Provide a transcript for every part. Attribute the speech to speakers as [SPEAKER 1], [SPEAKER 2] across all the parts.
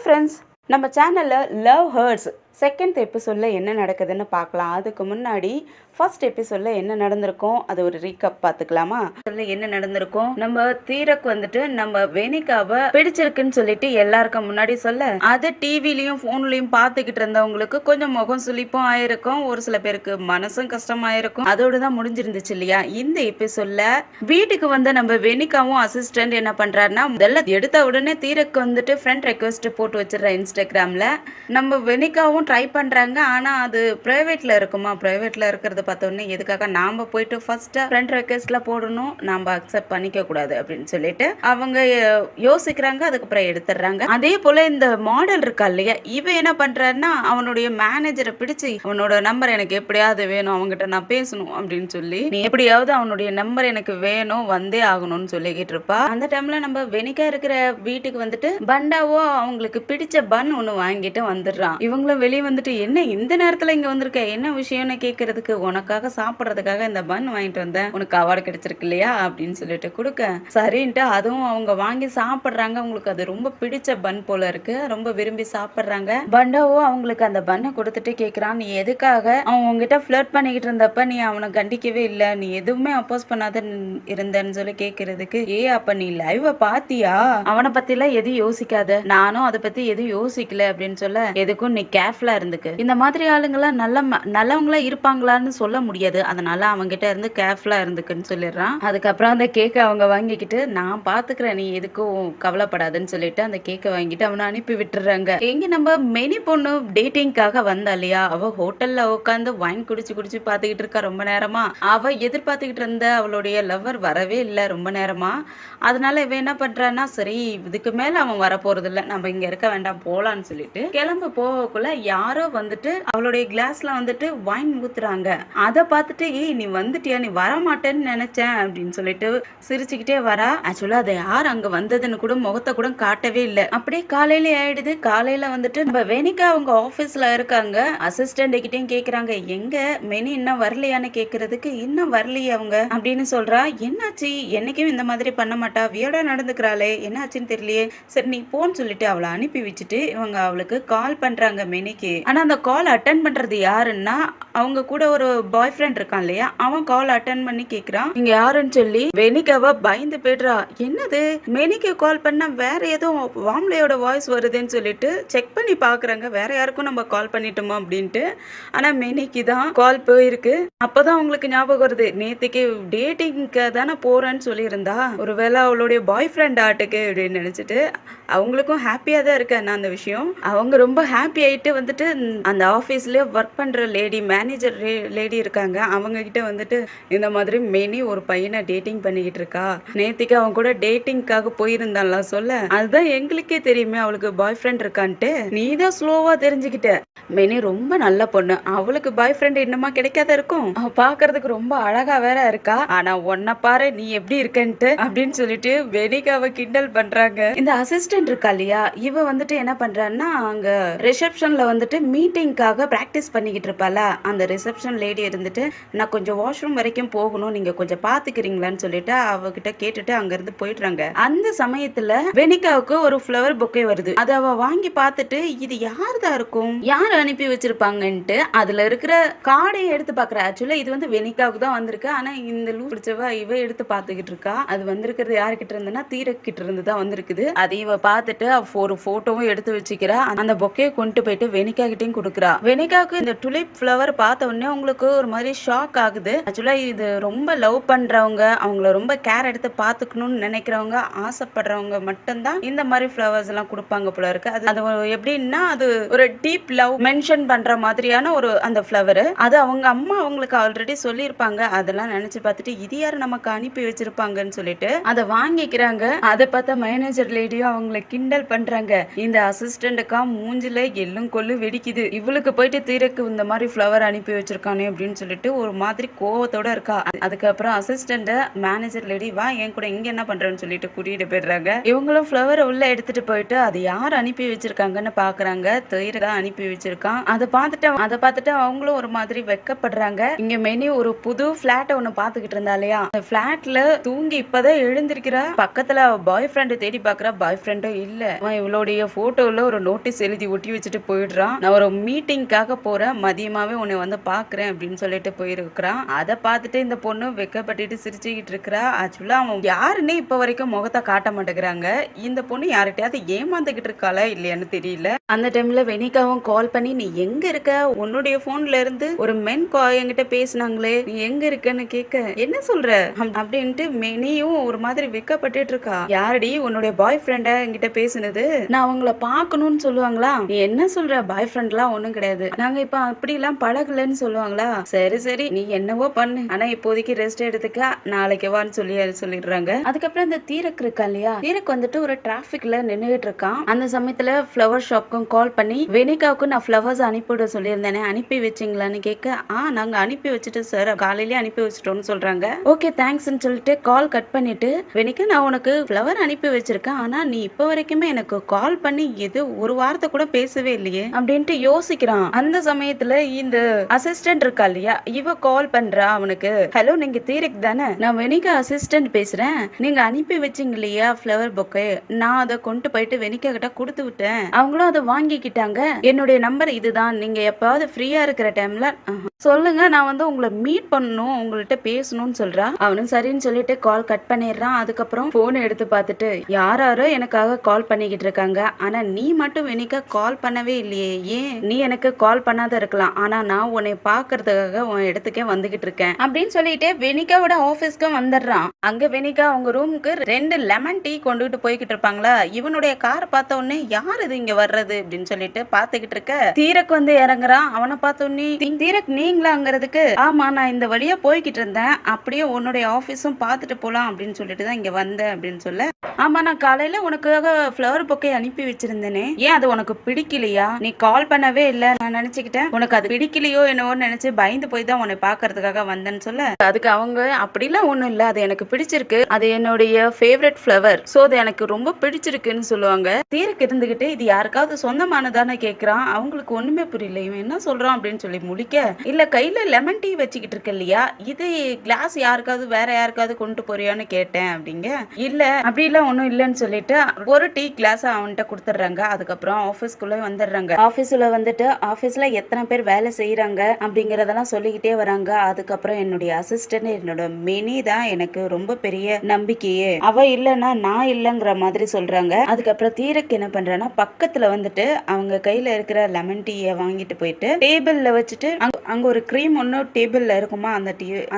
[SPEAKER 1] Friends, நம்ம சேனலில் love hertz second எபிசோடில் என்ன நடக்குதுன்னு பார்க்கலாம். அதுக்கு முன்னாடி ஃபர்ஸ்ட் எபிசோடில் என்ன நடந்திருக்கும் அது ஒரு ரீகப் பார்த்துக்கலாமா? என்ன நடந்திருக்கும், நம்ம தீரக் வந்துட்டு நம்ம வெனிகாவை பிடிச்சிருக்குன்னு சொல்லிட்டு எல்லாருக்கும் முன்னாடி சொல்ல, அதை டிவிலையும் ஃபோன்லையும் பார்த்துக்கிட்டு இருந்தவங்களுக்கு கொஞ்சம் முகம் சுளிப்பும் ஆயிருக்கும், ஒரு சில பேருக்கு மனசும் கஷ்டமாயிருக்கும். அதோடு தான் முடிஞ்சிருந்துச்சு இல்லையா? இந்த எபிசோடில் வீட்டுக்கு வந்து நம்ம வெனிகாவும் அசிஸ்டன்ட் என்ன பண்ணுறாருன்னா, முதல்ல எடுத்த உடனே தீரக்கு வந்துட்டு ஃப்ரெண்ட் ரெக்வெஸ்ட் போட்டு வச்சிடற இன்ஸ்டாகிராமில். நம்ம வெனிகாவும் ட்ரை பண்ணுறாங்க, ஆனால் அது ப்ரைவேட்டில் இருக்குமா? ப்ரைவேட்டில் இருக்கிறத பார்த்தோன்னே எதுக்காக நாம் போயிட்டு ஃபஸ்ட்டாக ஃப்ரெண்ட் ரெக்வெஸ்ட்டில் போடணும், நாம் அக்செப்ட் பண்ணிக்கக்கூடாது அப்படின்னு சொல்லிட்டு அவங்க யோசிக்கிறாங்க. அதுக்கப்புறம் எடுத்துடுறாங்க. அதே போல் இந்த மாடல் இருக்கா இல்லையா, இவன் என்ன பண்ணுறாருன்னா அவனுடைய மேனேஜரை பிடிச்சி அவனோட நம்பர் எனக்கு எப்படியாவது வேணும், அவங்ககிட்ட நான் பேசணும் அப்படின்னு சொல்லி, நீ எப்படியாவது அவனுடைய நம்பர் எனக்கு வேணும், வந்தே ஆகணும்னு சொல்லிக்கிட்டு இருப்பா. அந்த டைமில் நம்ம வெனிகா இருக்கிற வீட்டுக்கு வந்துட்டு பண்டாவோ அவங்களுக்கு பிடிச்ச பன் ஒன்று வாங்கிட்டு வந்துடுறான். இவங்களும் வெளியே வந்துட்டு, என்ன இந்த நேரத்தில் இங்கே வந்திருக்க, என்ன விஷயம்னு கேட்கறதுக்கு, உனக்காக சாப்பிட்றதுக்காக இந்த பன் வாங்கிட்டு வந்தேன், உனக்கு அவார்டு கிடைச்சிருக்கு இல்லையா அப்படின்னு சொல்லிட்டு கொடுக்க, சரின்ட்டு அதுவும் அவங்க வாங்கி சாப்பிட்றாங்க. அவங்களுக்கு அது ரொம்ப பிடிச்ச பன் போல இருக்கு, ரொம்ப விரும்பி சாப்பிட்றாங்க. பண்டாவோ அவங்களுக்கு அந்த பன்னை கொடுத்துட்டு கேட்குறான், நீ எதுக்காக அவன் உங்ககிட்ட ஃப்ளர்ட் பண்ணிக்கிட்டு இருந்தப்ப நீ அவனை கண்டிக்கவே இல்லை, நீ எதுவுமே அப்போஸ் பண்ணாத இருந்தேன்னு சொல்லி கேட்கறதுக்கு, அப்ப நீ லைவ பாத்தியா, அவனை பத்திலாம் எதுவும் யோசிக்காத, நானும் அதை பத்தி எதுவும் யோசிக்கல அப்படின்னு சொல்ல, எதுக்கும் நீ கேர்ஃபுல்லா இருந்துக்கு, இந்த மாதிரி ஆளுங்களாம் நல்லவங்களா இருப்பாங்களான்னு சொல்ல முடியாது, அதனால அவங்ககிட்ட இருந்து கேர்ஃபுல்லா இருந்துக்குன்னு சொல்லிடுறான். அதுக்கப்புறம் அந்த கேக்கை அவங்க வாங்கிக்கிட்டு, நான் பாத்துக்கிறேன், நீ எதுக்கும் கவலைப்படாதுன்னு சொல்லிட்டு அந்த கேக்கை வாங்கிட்டு அவனை அனுப்பி விட்டுறாங்க. எங்க நம்ம மெனி பொண்ணு டேட்டிங்காக வந்தா இல்லையா, அவ ஹோட்டல்ல உட்காந்து வைன் குடிச்சு குடிச்சு பாத்துக்கிட்டு இருக்கா ரொம்ப நேரமா. அவ எதிர்பார்த்துக்கிட்டு இருந்த அவளுடைய லவ்வர் வரவே இல்லை ரொம்ப நேரமா. அதனால இவ என்ன பண்றான்னா, சரி இதுக்கு மேல அவன் வர போறது இல்லை, நம்ம இங்க இருக்க வேண்டாம் போலான்னு சொல்லிட்டு கிளம்ப போகக்குள்ள யாரோ வந்துட்டு அவளுடைய கிளாஸ்ல வந்துட்டு வைன் ஊத்துறாங்க. அதை பார்த்துட்டு, ஏய் நீ வந்துட்டியா, நீ வரமாட்டேன்னு நினைச்சேன் அப்படின்னு சொல்லிட்டு சிரிச்சுக்கிட்டே வரா. ஆக்சுவலா அதை யார் அங்க வந்ததுன்னு கூட முகத்தை கூட காட்டவே இல்லை. அப்படியே காலையில ஆயிடுது. காலையில வந்துட்டு நம்ம வெனிகா அவங்க ஆபீஸ்ல இருக்காங்க. அசிஸ்டன்ட் கிட்டையும் கேக்குறாங்க, எங்க மெனி இன்னும் வரலையான்னு கேக்குறதுக்கு, இன்னும் வரலையே அவங்க அப்படின்னு சொல்றா. என்னாச்சு, என்னைக்கும் இந்த மாதிரி பண்ண மாட்டா, வியடா நடந்துக்கிறாளே, என்னாச்சுன்னு தெரியலையே, சரி நீ போன்னு சொல்லிட்டு அவளை அனுப்பி வச்சுட்டு இவங்க அவளுக்கு கால் பண்றாங்க மெனிக்கு. ஆனா அந்த கால் அட்டன் பண்றது யாருன்னா, அவங்க கூட ஒரு பாய் ஃப்ரெண்ட் இருக்கான் இல்லையா, அவன் கால் அட்டன் பண்ணி கேக்குறான், நீங்க யாருன்னு சொல்லி. வெனிகாவ பயந்து போயிடுறா. என்னது, மெனிக்கு கால் பண்ணா வேற ஏதோ வாம்லையோட வாய்ஸ் வருதுன்னு சொல்லிட்டு செக் பண்ணி பாக்குறாங்க, வேற யாருக்கும் நம்ம கால் பண்ணிட்டோமா அப்படின்ட்டு. ஆனா மெனிக்கு தான் கால் போயிருக்கு. அப்பதான் அவங்களுக்கு ஞாபகம் வருது, நேத்துக்கு டேட்டிங்க்கு தானே போறேன்னு சொல்லி இருந்தா, ஒருவேளை அவளுடைய பாய் ஃப்ரெண்ட் ஆட்டுக்கு அப்படின்னு நினைச்சிட்டு அவங்களுக்கும் ஹாப்பியா தான் இருக்கு. அந்த விஷயம் அவங்க ரொம்ப ஹாப்பி ஆயிட்டு வந்துட்டு அந்த ஆஃபீஸ்லேயே ஒர்க் பண்ணுற லேடி, மேனேஜர் லேடி இருக்காங்க, அவங்க கிட்ட வந்துட்டு இந்த மாதிரி மெனி ஒரு பையனை டேட்டிங் பண்ணிக்கிட்டு இருக்கா, நேத்திக்கு அவன் கூட டேட்டிங்காக போயிருந்தான்ல சொல்ல, அதுதான் எங்களுக்கே தெரியுமே அவளுக்கு பாய் ஃப்ரெண்ட் இருக்கான்ட்டு, நீ தான் ஸ்லோவா தெரிஞ்சுக்கிட்ட. மெனி ரொம்ப நல்ல பொண்ணு, அவளுக்கு பாய் ஃப்ரெண்ட் இன்னுமா கிடைக்காத இருக்கும், அவ பாக்குறதுக்கு ரொம்ப அழகா வேற இருக்கா, ஆனா உன்னை பாரு நீ எப்படி இருக்கன்ட்டு அப்படின்னு சொல்லிட்டு வெனிகாவை கிண்டல் பண்றாங்க. இந்த அசிஸ்டன்ட் இருக்கா இல்லையா, இவ வந்துட்டு என்ன பண்றான்னா, அங்க ரிசப்ஷன்ல வந்துட்டு மீட்டிங்காக பிராக்டிஸ் பண்ணிக்கிட்டு இருப்பால, அந்த ரிசப்ஷன் லேடி இருந்துட்டு, நான் கொஞ்சம் வாஷ்ரூம் வரைக்கும் போகணும், நீங்க கொஞ்சம் பாத்துக்கிறீங்களான்னு சொல்லிட்டு அவகிட்ட கேட்டுட்டு அங்க இருந்து போயிடுறாங்க. அந்த சமயத்துல வெனிகாவுக்கு ஒரு ஃப்ளவர் பொக்கே வருது. அதை அவ வாங்கி பார்த்துட்டு, இது யாருதான் இருக்கும், யார் அனுப்பி வச்சிருப்பாங்கன்ட்டு அதுல இருக்கிற கார்டையும் எடுத்து பாக்குற. ஆக்சுவலா இது வந்து வெனிகாவுக்கு தான் வந்திருக்கு, ஆனா இந்த லூ பிடிச்சவ இவ எடுத்து பாத்துக்கிட்டு இருக்கா. அது வந்திருக்கிறது யாருக்கிட்ட இருந்துன்னா தீரக் கிட்ட இருந்து தான் வந்திருக்குது. அதை இவ பார்த்துட்டு ஒரு போட்டோவும் எடுத்து வச்சுக்கிறா. அந்த பொக்கையை கொண்டு போயிட்டு வெனிகா கிட்டையும் கொடுக்குறா. வெனிகாவுக்கு இந்த டுலிப் ஃப்ளவர் பார்த்த உடனே உங்களுக்கு ஒரு மாதிரி ஷாக் ஆகுது. ஆக்சுவலா இது ரொம்ப லவ் பண்றவங்க, அவங்கள ரொம்ப கேர் எடுத்து பாத்துக்கணும்னு நினைக்கிறவங்க, ஆசைப்படுறவங்க மட்டும்தான் இந்த மாதிரி ஃப்ளவர்ஸ் எல்லாம் கொடுப்பாங்க போல இருக்கு. அது எப்படின்னா, அது ஒரு டீப் லவ் மென்ஷன் பண்ற மாதிரியான ஒரு அந்த ஃப்ளவர். அது அவங்க அம்மா அவங்களுக்கு ஆல்ரெடி சொல்லியிருப்பாங்க. அதெல்லாம் நினைச்சு பார்த்துட்டு, இது யாரு நமக்கு அனுப்பி வச்சிருப்பாங்கன்னு சொல்லிட்டு அதை வாங்கிக்கிறாங்க. அதை பார்த்த மேனேஜர் லேடியும் அவங்களை கிண்டல் பண்றாங்க. இந்த அசிஸ்டன்ட்டுக்கா மூஞ்சில எள்ளும் கொள்ளும் பல்லு வெடிக்குது. இவளுக்கு போயிட்டு தீரக்கு இந்த மாதிரி ஃப்ளவர் அனுப்பி வச்சிருக்கானே அப்படின்னு சொல்லிட்டு ஒரு மாதிரி கோவத்தோட இருக்கா. அதுக்கப்புறம் அசிஸ்டண்ட மேனேஜர் லேடி வா என் கூட இங்க என்ன பண்றேன்னு சொல்லிட்டு கூட்டிட்டு போயிடுறாங்க. இவங்களும் ஃப்ளவரை உள்ள எடுத்துட்டு போயிட்டு அது யார் அனுப்பி வச்சிருக்காங்கன்னு பாக்குறாங்க. தீரக அனுப்பி வச்சிருக்கான். அதை பார்த்துட்டு அவங்களும் ஒரு மாதிரி வெக்கப்படுறாங்க. இங்க மெனி ஒரு புது பிளாட் ஒண்ணு பாத்துக்கிட்டு இருந்தா இல்லையா, அந்த பிளாட்ல தூங்கி இப்பதான் எழுந்திருக்கிறா. பக்கத்துல பாய் ஃப்ரெண்ட் தேடி பாக்குறா. பாய் ஃப்ரெண்டும் இல்ல. அவன் இவளுடைய போட்டோல ஒரு நோட்டீஸ் எழுதி ஒட்டி வச்சுட்டு போயிடுறான். நான் ஒரு மீட்டிங்காக போறேன், மதியமாவே உன்னை வந்து பாக்குறேன் அப்படின்னு சொல்லிட்டு போயிருக்கிறான். அதை பார்த்துட்டு இந்த பொண்ணு வெக்கப்பட்டுட்டு சிரிச்சுக்கிட்டு இருக்கிறா. ஆக்சுவலா அவன் யாருன்னே இப்ப வரைக்கும் முகத்தை காட்ட மாட்டேங்கிறாங்க. இந்த பொண்ணு யார்கிட்டயாவது ஏமாந்துகிட்டு இருக்காளா இல்லையான்னு தெரியல. அந்த டைம்ல வெனிகாவும் கால் பண்ணி நீ எங்க இருக்க, உன்னுடைய போன்ல இருந்து ஒரு மென் என்கிட்ட பேசினாங்களே, நீ எங்க இருக்கன்னு கேட்க என்ன சொல்ற அப்படின்ட்டு மெனியும் ஒரு மாதிரி வெக்கப்பட்டு இருக்கா. யாரடி உன்னுடைய பாய் ஃப்ரெண்ட என்கிட்ட பேசுனது, நான் அவங்கள பாக்கணும்னு சொல்லுவாங்களா, நீ என்ன சொல்ற, பாய் ஃப்ரெண்ட்லாம் ஒண்ணும் கிடையாது, நாங்க இப்ப அப்படி எல்லாம் பழகலன்னு சொல்லுவாங்களா, சரி சரி நீ என்னவோ பண்ணு, ஆனா இப்போதைக்கு ரெஸ்ட் எடுத்துக்க, நாளைக்கு வான்னு சொல்லிடுறாங்க. அதுக்கப்புறம் இந்த தீரக் இருக்கா இல்லையா, தீரக் வந்துட்டு ஒரு டிராபிக்ல நின்னுகிட்டு இருக்கான். அந்த சமயத்துல ஃப்ளவர் ஷாப்க்கும் கால் பண்ணி வெனிகாவுக்கு நான் ஃப்ளவர்ஸ் அனுப்பிவிட சொல்லியிருந்தேனே அனுப்பி வச்சிங்களான்னு கேட்க, நாங்க அனுப்பி வச்சுட்டோம் சார், காலையிலேயே அனுப்பி வச்சுட்டோம்னு சொல்றாங்க. ஓகே தேங்க்ஸ்ன்னு சொல்லிட்டு கால் கட் பண்ணிட்டு, வெனிகா நான் உனக்கு ஃப்ளவர் அனுப்பி வச்சிருக்கேன், ஆனா நீ இப்ப வரைக்குமே எனக்கு கால் பண்ணி எது ஒரு வார்த்தை கூட பேசவே இல்லையே அப்படின்ட்டு யோசிக்கிறான். அந்த சமயத்துல இந்த அசிஸ்டன்ட் இருக்கா இல்லையா, இவ கால் பண்றா அவனுக்கு. ஹலோ நீங்க தீரக் தானே, நான் வெனிகா அசிஸ்டன்ட் பேசுறேன், நீங்க அனுப்பி வச்சிங்க இல்லையா ஃப்ளவர் பொக்கே, நான் அதை கொண்டு போயிட்டு வெனிகா கிட்ட கொடுத்து விட்டேன், அவங்களும் அதை வாங்கிக்கிட்டாங்க, என்னுடைய நம்பர் இதுதான், நீங்க எப்பாவது ஃப்ரீயா இருக்கிற டைம்ல சொல்லுங்க, நான் வந்து உங்களை மீட் பண்ணணும், உங்கள்கிட்ட பேசணும்னு சொல்றா. அவனும் சரின்னு சொல்லிட்டு கால் கட் பண்ணிடுறான். அதுக்கப்புறம் போன் எடுத்து பார்த்துட்டு யாரோ எனக்காக கால் பண்ணிக்கிட்டு இருக்காங்க, ஆனா நீ மட்டும் வெனிகா கால் பண்ணவே இல்லையே, ஏன் நீ எனக்கு கால் பண்ணாத இருக்கலாம், ஆனா நான் உன்னை பாக்குறதுக்காக உன் இடத்துக்கே வந்துகிட்டு இருக்கேன் அப்படின்னு சொல்லிட்டு வெனிகாவோட ஆபீஸ்க்கும் வந்துடுறான். அங்க வெனிகா அவங்க ரூமுக்கு 2 லெமன் டீ கொண்டுகிட்டு போய்கிட்டு இருப்பாங்களா, இவனுடைய கார் பார்த்த உடனே யார் இது இங்க வர்றது அப்படின்னு சொல்லிட்டு பாத்துக்கிட்டு இருக்க தீரக் வந்து இறங்குறான். அவனை பார்த்த உடனே தீரக் நீங்களாங்கிறதுக்கு, ஆமா நான் இந்த வழியா போய்கிட்டு இருந்தேன், அப்படியே உன்னுடைய ஆபீஸும் பார்த்துட்டு போலாம் அப்படின்னு சொல்லிட்டு தான் இங்க வந்தேன் அப்படின்னு சொல்ல, ஆமா நான் காலையில உனக்காக ஃப்ளவர் பொக்கே அனுப்பி வச்சிருந்தேனே, ஏன் அது உனக்கு பிடிக்கலையா, நீ கால் பண்ணவே இல்ல, நான் நினைச்சுக்கிட்டேன் உனக்கு அது பிடிக்கலையோ என்னவோ நினைச்சு பயந்து போய் தான் உன்னை பாக்குறதுக்காக வந்தேன்னு சொல்ல, அதுக்கு அவங்க அப்படிலாம் ஒண்ணும் இல்ல, அது எனக்கு பிடிச்சிருக்கு, அது என்னுடைய ஃபேவரட் ஃப்ளவர், சோ அது எனக்கு ரொம்ப பிடிச்சிருக்குன்னு சொல்லுவாங்க. தீரக்கு இருந்துகிட்டு இது யாருக்காவது சொந்தமானதானே கேக்குறான். அவங்களுக்கு ஒண்ணுமே புரியல, இவன் என்ன சொல்றான் அப்படின்னு சொல்லி முடிக்க, இல்ல கையில லெமன் டீ வச்சுக்கிட்டு இருக்க இல்லையா, இது கிளாஸ் யாருக்காவது வேற யாருக்காவது கொண்டு போறியான்னு கேட்டேன் அப்படிங்க. இல்ல அப்படிலாம் ஒண்ணும் இல்லைன்னு சொல்லிட்டு ஒரு டீ கிளாஸ் அவன்கிட்ட கொடுத்துட்றாங்க. அதுக்கப்புறம் ஆபீஸ்க்குள்ள வந்துடுறாங்க. ஆபீஸ்ல வந்துட்டு ஆபீஸ்ல எத்தனை பேர் வேலை செய்யறாங்க அப்படிங்கறதெல்லாம் சொல்லிக்கிட்டே வராங்க. அதுக்கப்புறம் என்னுடைய அசிஸ்டன்ட் என்னோட மெனி தான் எனக்கு ரொம்ப பெரிய நம்பிக்கையே, அவ இல்லைன்னா நான் இல்லைங்கிற மாதிரி சொல்றாங்க. அதுக்கப்புறம் தீரக் என்ன பண்றான்னா பக்கத்துல வந்துட்டு அவங்க கையில இருக்கிற லெமன் டீயை வாங்கிட்டு போயிட்டு டேபிள்ல வச்சுட்டு அங்க ஒரு கிரீம் ஒன்னு டேபிள்ல இருக்குமா,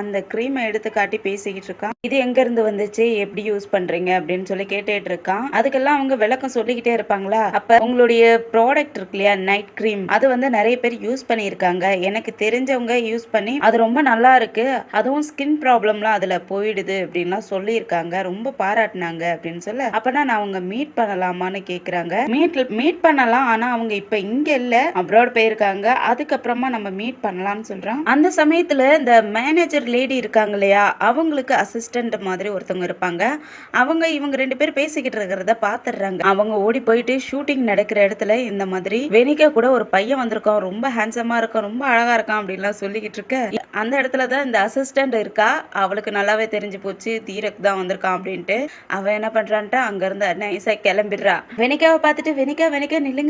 [SPEAKER 1] அந்த கிரீமை எடுத்து காட்டி பேசிக்கிட்டு இருக்கான். இது எங்க இருந்து வந்துச்சு, எப்படி யூஸ் பண்றீங்க அப்படின்னு சொல்லி கேட்டுட்டு இருக்கான். அதுக்கெல்லாம் அவங்க விளக்கம் சொல்லிக்கிட்டே இருப்பாங்களா. அப்ப உங்களுடைய ப்ராடக்ட் இருக்கு இல்லையா நைட் கிரீம், அது வந்து நிறைய பேர் யூஸ் பண்ணியிருக்காங்க, எனக்கு தெரிஞ்சவங்க யூஸ் பண்ணி அது ரொம்ப நல்லா இருக்கு, அதுவும் ஸ்கின் ப்ராப்ளம்லாம் அதுல போயிடுது அப்படின்லாம் சொல்லியிருக்காங்க, ரொம்ப பாராட்டினாங்க அப்படின்னு சொல்ல, அப்பனா நான் அவங்க மீட் பண்ணலாமான்னு கேக்குறாங்க. மீட் பண்ணலாம், ஆனா அவங்க இப்ப இங்க இல்ல, அப்ராட் போயிருக்காங்க, அதுக்கப்புறமா நம்ம மீட் பண்ணலாம்னு சொல்றான். அந்த சமயத்துல இந்த மேனேஜர் லேடி இருக்காங்க இல்லையா, அவங்களுக்கு அசிஸ்டன்ட் மாதிரி ஒருத்தவங்க இருப்பாங்க. இவங்க 2 பேர் பேசிக்கிட்டு இருக்கிறத பாத்துறாங்க. அவங்க ஓடி போயிட்டு ஷூட்டிங் நடக்கிற இடத்துல இந்த மாதிரி வெனிகா கூட ஒரு பையன் வந்திருக்கான், ரொம்ப ஹேண்ட்ஸமா இருக்கான், ரொம்ப அழகா இருக்கான் அப்படின்லாம் சொல்லிக்கிட்டு இருக்க, அந்த இடத்துல தான் இந்த அசிஸ்டன்ட் இருக்கா. அவளுக்கு நல்லாவே தெரிஞ்சு போச்சு தீரக் தான் வந்திருக்கான் அப்படின்ட்டு. அவ என்ன பண்றான்ட்டு அங்க இருந்து நைஸா கிளம்பிடுறா. வெனிகாவை பார்த்துட்டு வெனிகா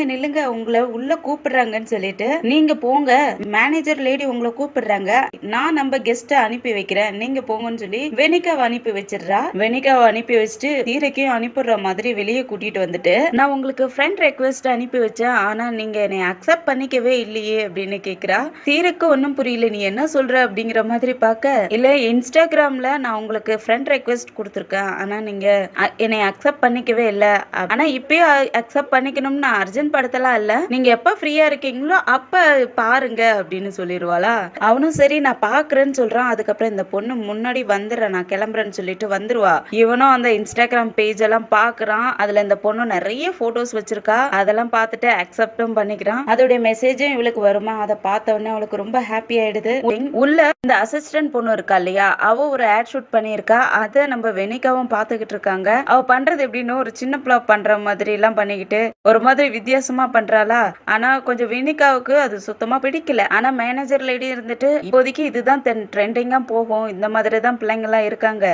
[SPEAKER 1] நில்லுங்க உங்களை உள்ள கூப்பிடுறாங்கன்னு சொல்லிட்டு, நீங்க போங்க மேனேஜர் லேடி உங்களை கூப்பிடுறாங்க, நான் நம்ம கெஸ்ட அனுப்பி வைக்கிறேன், நீங்க போங்கன்னு சொல்லி வெனிகாவை அனுப்பி வச்சிடுறா. வெனிகாவை அனுப்பி வச்சுட்டு தீரக்கையும் அனுப்பிடுற மாதிரி வெளியே கூட்டிட்டு வந்துட்டு, நான் உங்களுக்கு ஃப்ரெண்ட் ரெக்வெஸ்ட் அனுப்பி வச்சேன், ஆனா நீங்க என்னை அக்செப்ட் பண்ணிக்கவே இல்லையே அப்படின்னு கேக்குறா. தீரக்கு ஒன்னும் புரியல, நீ என்ன சொல்ற அப்படிங்கிற மாதிரி பார்க்க, இல்ல இன்ஸ்டாகிராம்ல நான் உங்களுக்கு ஃப்ரெண்ட் ரெக்வெஸ்ட் கொடுத்துருக்கேன், ஆனா நீங்க என்னை அக்செப்ட் பண்ணிக்கவே இல்லை, ஆனா இப்பயும் அக்செப்ட் பண்ணிக்கணும்னு அர்ஜென்ட் படுத்தலாம் இல்ல, நீங்க எப்ப ஃப்ரீயா இருக்கீங்களோ அப்ப பாருங்க அப்படின்னு சொல்லிடுவாளா. அவனும் சரி நான் பாக்குறேன்னு சொல்றான். அதுக்கப்புறம் இந்த பொண்ணு முன்னாடி வந்துடுற, நான் கிளம்புறேன்னு சொல்லிட்டு வந்துருவா. இவனும் அந்த இன்ஸ்டாகிராம் இன்ஸ்டாகிராம் பேஜ் எல்லாம் பாக்குறான். அதுல இந்த பொண்ணு நிறைய போட்டோஸ் வச்சிருக்கா. அதெல்லாம் பார்த்துட்டு அக்செப்டும் பண்ணிக்கிறான். அதோட மெசேஜும் இவளுக்கு வருமா, அதை பார்த்த உடனே அவளுக்கு ரொம்ப ஹாப்பி ஆயிடுது. உள்ள இந்த அசிஸ்டன்ட் பொண்ணு இருக்கா இல்லையா, அவ ஒரு ஆட் ஷூட் பண்ணியிருக்கா. அதை நம்ம வெனிகாவும் பார்த்துக்கிட்டு இருக்காங்க. அவ பண்றது எப்படின்னு ஒரு சின்ன பிள்ளை பண்ற மாதிரி எல்லாம் பண்ணிக்கிட்டு ஒரு மாதிரி வித்தியாசமா பண்றாளா. ஆனா கொஞ்சம் வெனிகாவுக்கு அது சுத்தமா பிடிக்கல. ஆனா மேனேஜர் லேடி இருந்துட்டு இப்போதைக்கு இதுதான் ட்ரெண்டிங்கா போகும், இந்த மாதிரி தான் பிள்ளைங்க எல்லாம் இருக்காங்க,